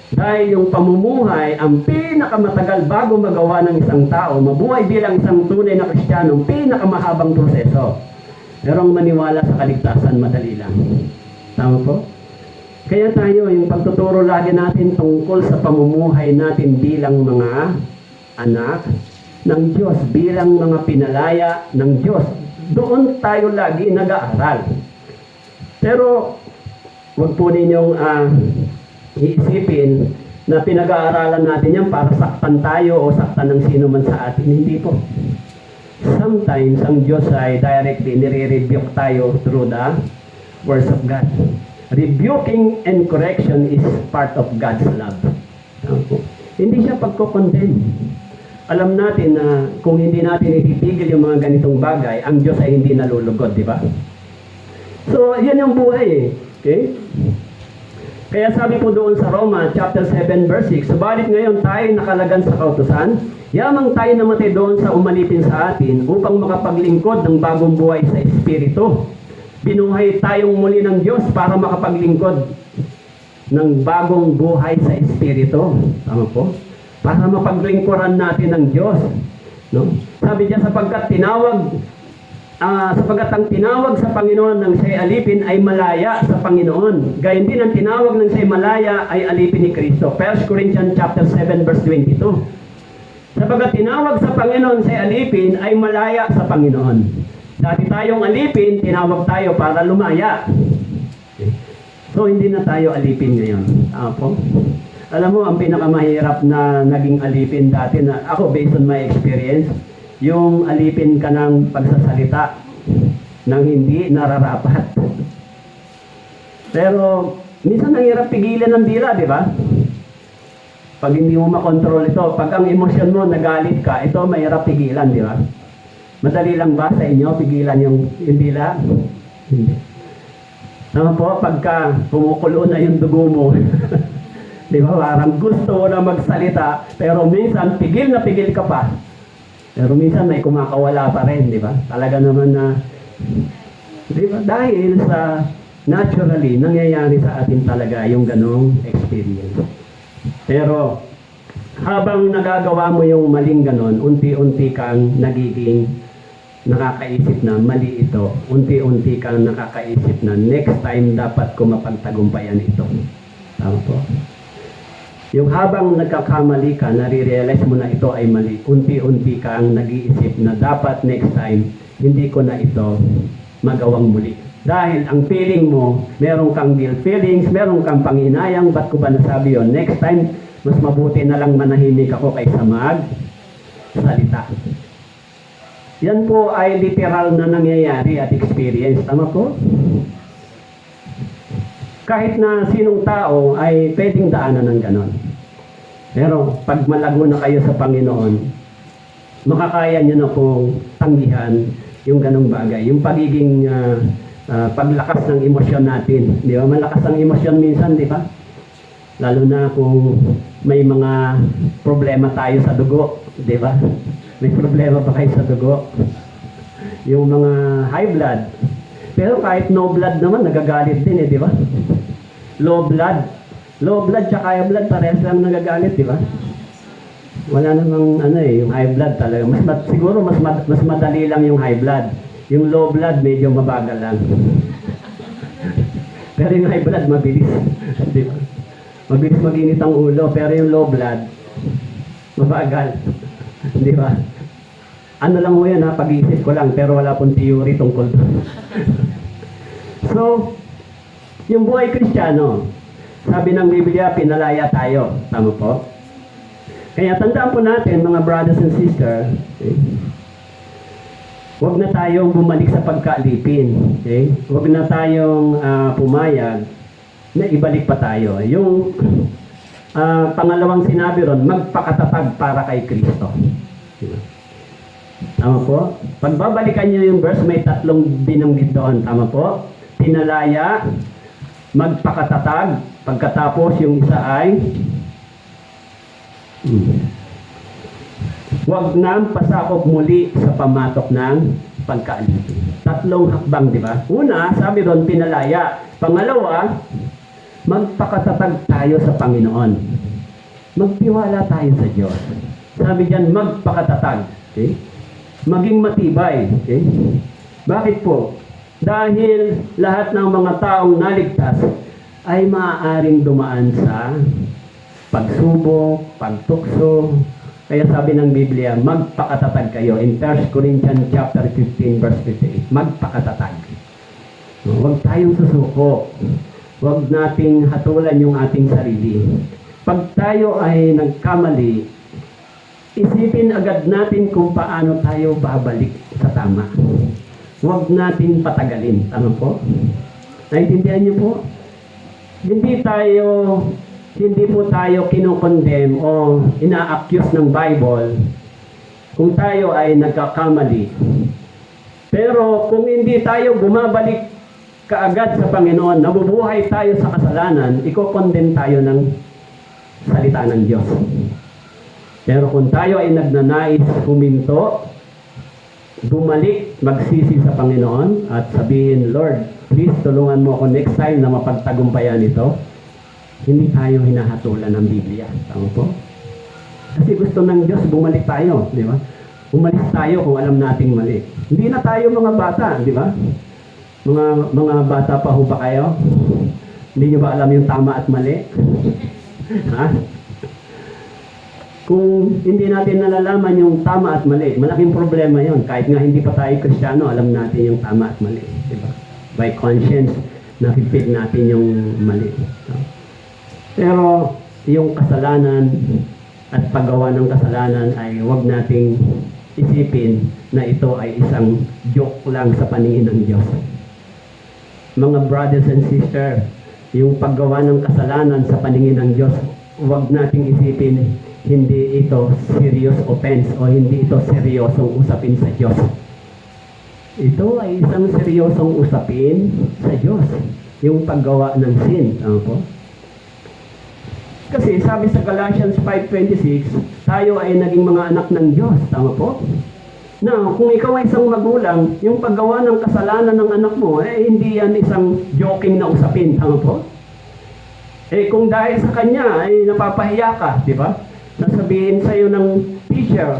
Dahil yung pamumuhay, ang pinakamatagal bago magawa ng isang tao, mabuhay bilang isang tunay na Kristiyano, pinakamahabang proseso. Pero ang maniwala sa kaligtasan, madali lang. Tama po? Kaya tayo, yung pagtuturo lagi natin tungkol sa pamumuhay natin bilang mga anak ng Diyos, bilang mga pinalaya ng Diyos. Doon tayo lagi nag-aaral. Pero, huwag po ninyong iisipin na pinag-aaralan natin yan para saktan tayo o saktan ng sino man sa atin. Hindi po. Sometimes, ang Diyos ay directly nire-rebuke tayo through the words of God. Rebuking and correction is part of God's love. Hindi siya pagkukondemn. Alam natin na kung hindi natin ititigil yung mga ganitong bagay, ang Diyos ay hindi nalulugod, di ba? So, yan yung buhay eh. Okay? Kaya sabi po doon sa Roma, chapter 7, verse 6, subalit ngayon tayo nakalagan sa kautusan, yamang tayo namatay doon sa umalipin sa atin upang makapaglingkod ng bagong buhay sa Espiritu. Binuhay tayong muli ng Diyos para makapaglingkod ng bagong buhay sa Espiritu. Tama po? Para mapaglingkuran natin ng Diyos. No? Sabi niya, sapagkat ang tinawag sa Panginoon ng siya'y alipin ay malaya sa Panginoon. Gayon din ang tinawag ng siya'y malaya ay alipin ni Kristo. 1 Corinthians chapter 7 verse 22. Sapagkat tinawag sa Panginoon siya'y alipin ay malaya sa Panginoon. Dati tayong alipin, tinawag tayo para lumaya. So, hindi na tayo alipin ngayon. Apo? Alam mo, ang pinakamahirap na naging alipin dati, na ako based on my experience, yung alipin ka ng pagsasalita ng hindi nararapat. Pero, minsan nanghirap pigilan ng dila, di ba? Pag hindi mo makontrol ito, pag ang emosyon mo, nagalit ka, ito mahirap pigilan, di ba? Madali lang ba sa inyo pigilan yung dila? Hindi. Tama po, pagka kumukulo na yung dugo mo, di ba, parang gusto mo na magsalita, pero minsan pigil na pigil ka pa. Pero minsan may kumakawala pa rin, di ba? Talaga naman na, di ba? Dahil sa naturally, nangyayari sa atin talaga yung ganong experience. Pero, habang nagagawa mo yung maling ganon, unti-unti kang nagiging nakakaisip na mali ito. Unti-unti kang nakakaisip na next time dapat ko mapagtagumpayan ito. Tama po? Yung habang nagkakamali ka, nare-realize mo na ito ay mali, unti-unti kang nag-iisip na dapat next time, hindi ko na ito magawang muli. Dahil ang feeling mo, meron kang guilt feelings, meron kang panginayang, ba't ko ba nasabi yun? Next time, mas mabuti na lang manahimik ako kaysa mag-salita. Yan po ay literal na nangyayari at experience. Tama po? Kahit na sinong tao ay pwedeng daanan ng ganon. Pero pag malago na kayo sa Panginoon, makakaya nyo na pong tanggihan yung ganong bagay. Yung pagiging paglakas ng emosyon natin. Di ba? Malakas ang emosyon minsan, di ba? Lalo na kung may mga problema tayo sa dugo, di ba? May problema pa kayo sa dugo. Yung mga high blood. Pero kahit no blood naman, nagagalit din di ba? Low blood. Low blood tsaka high blood, parehas lang nagagalit, di ba? Wala namang yung high blood talaga. Siguro mas madali lang yung high blood. Yung low blood, medyo mabagal lang. Pero yung high blood, mabilis. Di ba? Mabilis maginit ang ulo, pero yung low blood, mabagal. Di ba? Ano lang ho yan ha, pag-iisip ko lang, pero wala pong theory tungkol doon. So, yung buhay Kristiyano, sabi ng Biblia, pinalaya tayo. Tama po? Kaya tandaan po natin, mga brothers and sisters, okay? Huwag na tayong bumalik sa pagkaalipin. Okay? Huwag na tayong pumayag na ibalik pa tayo. Yung pangalawang sinabi ron, magpakatatag para kay Kristo. Diba? Tama po? Pagbabalikan niyo yung verse, may tatlong binanggit doon. Tama po? Pinalaya, magpakatatag, pagkatapos yung isa ay huwag nang pasakop muli sa pamatok ng pagkaalipin. Tatlong hakbang, di ba? Una, sabi doon, pinalaya. Pangalawa, magpakatatag tayo sa Panginoon. Magtiwala tayo sa Diyos. Sabi diyan, magpakatatag. Okay? Maging matibay. Okay? Bakit po? Dahil lahat ng mga taong naligtas ay maaaring dumaan sa pagsubok, pagtukso. Kaya sabi ng Biblia, magpakatatag kayo. In 1 Corinthians chapter 15 verse 58, magpakatatag. Huwag tayong susuko. Huwag nating hatulan yung ating sarili. Pag tayo ay nagkamali, isipin agad natin kung paano tayo babalik sa tama. Huwag natin patagalin. Tama po? Naintindihan niyo po? Hindi po tayo kinokondem o ina-accuse ng Bible kung tayo ay nagkakamali. Pero kung hindi tayo bumabalik kaagad sa Panginoon, nabubuhay tayo sa kasalanan, ikokondem tayo ng salita ng Diyos. Pero kung tayo ay nagnanais huminto, bumalik, magsisi sa Panginoon at sabihin, Lord, please tulungan mo ako next time na mapagtagumpayan ito. Hindi tayo hinahatulan ng Biblia. Tama po? Kasi gusto ng Diyos bumalik tayo, di ba? Umalis tayo kung alam nating mali. Hindi na tayo mga bata, di ba? Mga bata pa ho ba kayo? Hindi nyo ba alam yung tama at mali? Ha? Kung hindi natin nalalaman yung tama at mali, malaking problema yon. Kahit nga hindi pa tayo Kristiyano, alam natin yung tama at mali. Diba? By conscience, nakipid natin yung mali. Pero yung kasalanan at paggawa ng kasalanan ay huwag nating isipin na ito ay isang joke lang sa paningin ng Diyos. Mga brothers and sisters, yung paggawa ng kasalanan sa paningin ng Diyos, huwag nating isipin hindi ito serious offense o hindi ito seryosong usapin sa Diyos. Ito ay isang seryosong usapin sa Diyos, yung paggawa ng sin. Ano po? Kasi sabi sa Galatians 5:26, tayo ay naging mga anak ng Diyos. Tama po? Now, kung ikaw ay isang magulang, yung paggawa ng kasalanan ng anak mo, hindi yan isang joking na usapin. Tama po? Kung dahil sa kanya, ay napapahiya ka, di ba? Nasabihin sa'yo ng teacher,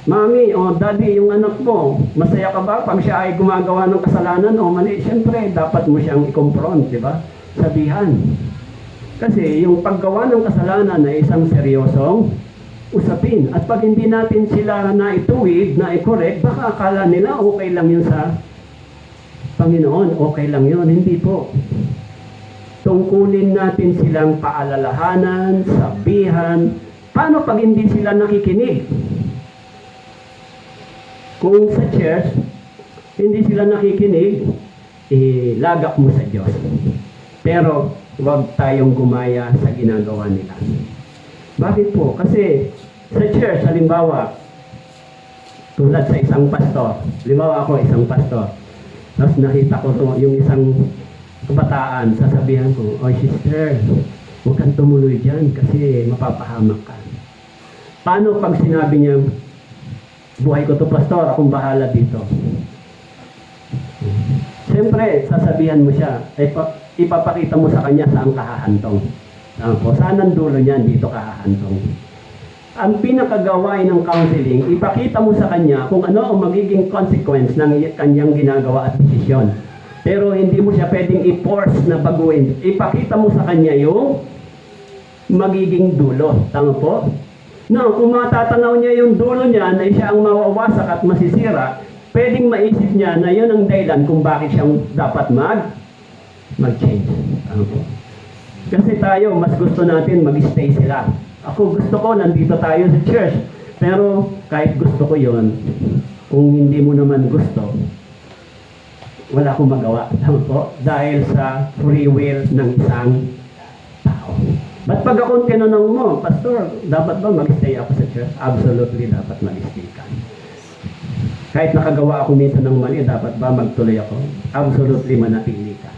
Mami, Daddy, yung anak mo, masaya ka ba pag siya ay gumagawa ng kasalanan o mali? Siyempre, dapat mo siyang i-confront, di ba? Sabihan. Kasi yung paggawa ng kasalanan ay isang seryosong usapin. At pag hindi natin sila na ituwid, na i-correct, baka akala nila okay lang yun sa Panginoon. Okay lang yun. Hindi po. Tungkulin natin silang paalalahanan, sabihan. Paano pag hindi sila nakikinig? Kung sa church, hindi sila nakikinig, ilagak mo sa Diyos. Pero, huwag tayong gumaya sa ginagawa nila. Bakit po? Kasi sa church, halimbawa, tulad sa isang pastor, halimbawa ako isang pastor, tapos nakita ko yung isang kabataan, sasabihan ko, sister, huwag kang tumuloy dyan kasi mapapahamak ka. Paano pag sinabi niya, buhay ko to pastor, akong bahala dito? Siyempre, sasabihan mo siya, ipapakita mo sa kanya saan kahahantong. Saan ang dulo niyan, dito kahahantong. Ang pinakagawain ng counseling, ipakita mo sa kanya kung ano ang magiging consequence ng kanyang ginagawa at desisyon. Pero hindi mo siya pwedeng i-force na baguhin. Ipakita mo sa kanya yung magiging dulo. Tama po? No, kung matatanaw niya yung dulo niya na siya ang mawawasak at masisira, pwedeng maisip niya na yun ang dahilan kung bakit siyang dapat mag-change. Ano po? Kasi tayo, mas gusto natin mag-stay sila. Ako gusto ko, nandito tayo sa church. Pero kahit gusto ko yon, kung hindi mo naman gusto, wala akong magawa. Ano po? Dahil sa free will ng isang tao. Ba't pag akong tinanong mo, Pastor, dapat ba mag-stay ako sa church? Absolutely, dapat mag-stay ka. Kahit nakagawa ako minsan ng mali, dapat ba magtuloy ako? Absolutely, manatili ka.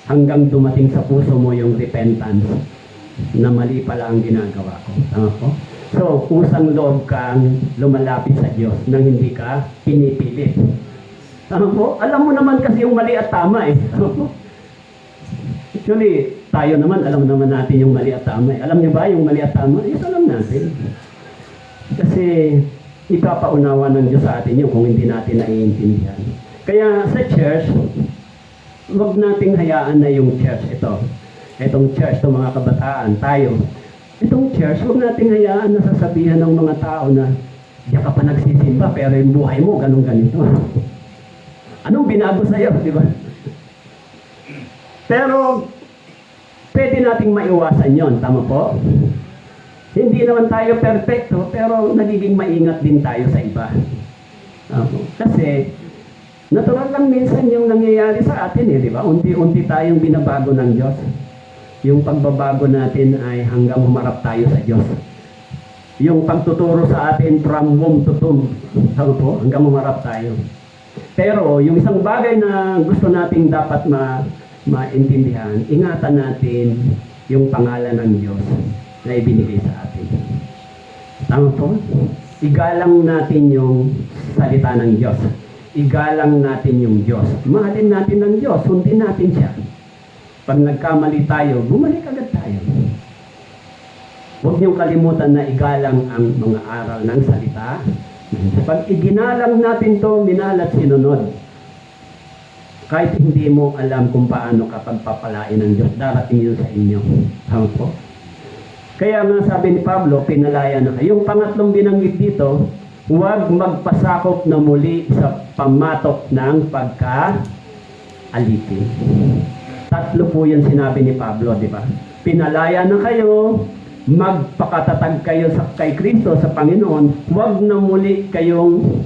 Hanggang dumating sa puso mo yung repentance na mali pala ang ginagawa ko. Tama po? So, kusang loob kang lumalapit sa Diyos nang hindi ka pinipilit. Tama po? Alam mo naman kasi yung mali at tama eh. Tama po? Actually, tayo naman, alam naman natin yung mali at tama. Alam niyo ba yung mali at tama? Ito alam natin. Kasi ipapaunawa ng Diyos sa atin yun kung hindi natin naiintindihan. Kaya sa church, huwag nating hayaan na yung church ito. Itong church, itong mga kabataan, tayo. Itong church, huwag nating hayaan na sasabihan ng mga tao na diyan ka pa nagsisimba pero yung buhay mo ganun ganito. Anong binago sa'yo, di ba? Pero pwede nating maiwasan yon, tama po? Hindi naman tayo perfecto, pero nagiging maingat din tayo sa iba. Kasi, natural lang minsan yung nangyayari sa atin di ba? Unti-unti tayong binabago ng Diyos. Yung pagbabago natin ay hanggang humarap tayo sa Diyos. Yung pagtuturo sa atin from womb to tomb, tama po? Hanggang humarap tayo. Pero, yung isang bagay na gusto nating dapat maintindihan, ingatan natin yung pangalan ng Diyos na ibinigay sa atin. Tama po? Igalang natin yung salita ng Diyos. Igalang natin yung Diyos. Mahalin natin ng Diyos. Sundin natin siya. Pag nagkamali tayo, bumalik agad tayo. Huwag niyong kalimutan na igalang ang mga aral ng salita. Pag iginalang natin to, minal at sinunod. Kahit hindi mo alam kung paano kapag papalain ng Diyos, darating yun sa inyo. Tama po? Kaya nga sabi ni Pablo, pinalaya na kayo. Yung pangatlong binanggit dito, huwag magpasakop na muli sa pamatok ng pagka-alipin. Tatlo po yung sinabi ni Pablo, di ba? Pinalaya na kayo, magpakatatag kayo kay Kristo sa Panginoon, huwag na muli kayong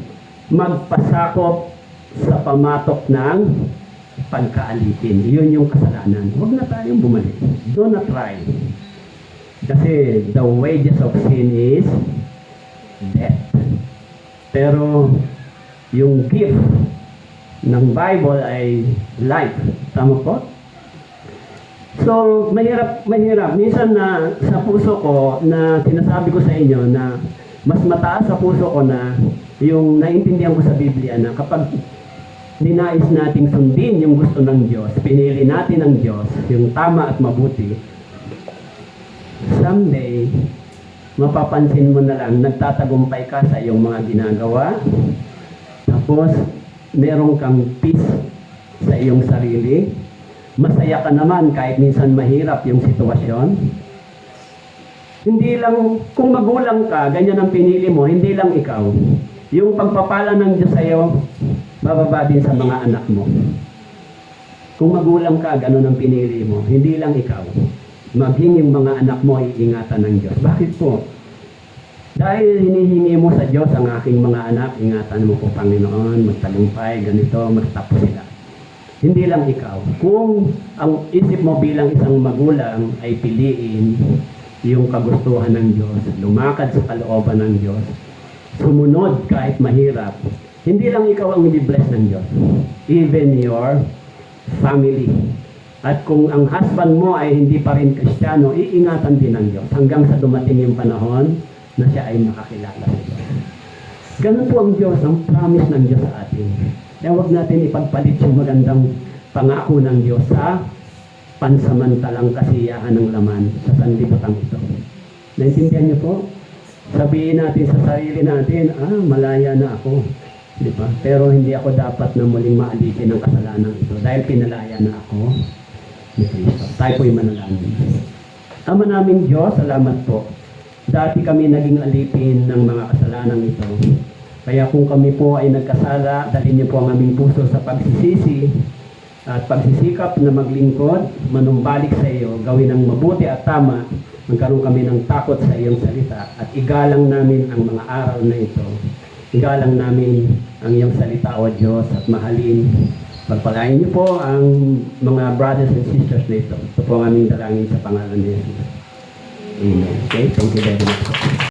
magpasakop sa pamatok ng pagkaalipin. Yun yung kasalanan. Huwag na tayong bumalik. Do not try. Kasi the wages of sin is death. Pero yung gift ng Bible ay life. Tama po? So, mahirap. Minsan na sa puso ko na sinasabi ko sa inyo na mas mataas sa puso ko na yung naintindihan ko sa Biblia na kapag ninais nating sundin yung gusto ng Diyos, pinili natin ng Diyos, yung tama at mabuti, someday, mapapansin mo na lang, nagtatagumpay ka sa iyong mga ginagawa, tapos, meron kang peace sa iyong sarili, masaya ka naman kahit minsan mahirap yung sitwasyon. Hindi lang, kung magulang ka, ganyan ang pinili mo, hindi lang ikaw. Yung pagpapala ng Diyos sa iyo, bababa din sa mga anak mo. Kung magulang ka, ganun ang pinili mo, hindi lang ikaw. Maging yung mga anak mo ay ingatan ng Diyos. Bakit po? Dahil hinihingi mo sa Diyos ang aking mga anak, ingatan mo po Panginoon, magtagumpay, ganito, magtapos sila. Hindi lang ikaw. Kung ang isip mo bilang isang magulang ay piliin yung kagustuhan ng Diyos, lumakad sa kalooban ng Diyos, sumunod kahit mahirap, hindi lang ikaw ang i-bless ng Diyos. Even your family. At kung ang husband mo ay hindi pa rin Kristiyano, iingatan din ng Diyos hanggang sa dumating yung panahon na siya ay makakilala sa Diyos. Ganun po ang Diyos, ang promise ng Diyos sa atin. Kaya huwag natin ipagpalit yung magandang pangako ng Diyos sa pansamantalang kasiyahan ng laman sa sanlibutan ito. Naintindihan niyo po? Sabihin natin sa sarili natin, malaya na ako. Di ba? Pero hindi ako dapat na muling maalipin ng kasalanan ito dahil pinalaya na ako ni Kristo. Tayo po'y manalangin. Ama naming Diyos, salamat po dati kami naging alipin ng mga kasalanan ito. Kaya kung kami po ay nagkasala, dalhin niyo po ang aming puso sa pagsisisi at pagsisikap na maglingkod, manumbalik sa iyo, gawin ang mabuti at tama, magkaroon kami ng takot sa iyong salita at igalang namin ang mga aral na ito. Igalang namin ang iyong salita, O Diyos, at mahalin. Pagpalain niyo po ang mga brothers and sisters na ito. Ito po ang aming dalangin sa pangalan ni Jesus. Amen. Okay, thank you very much.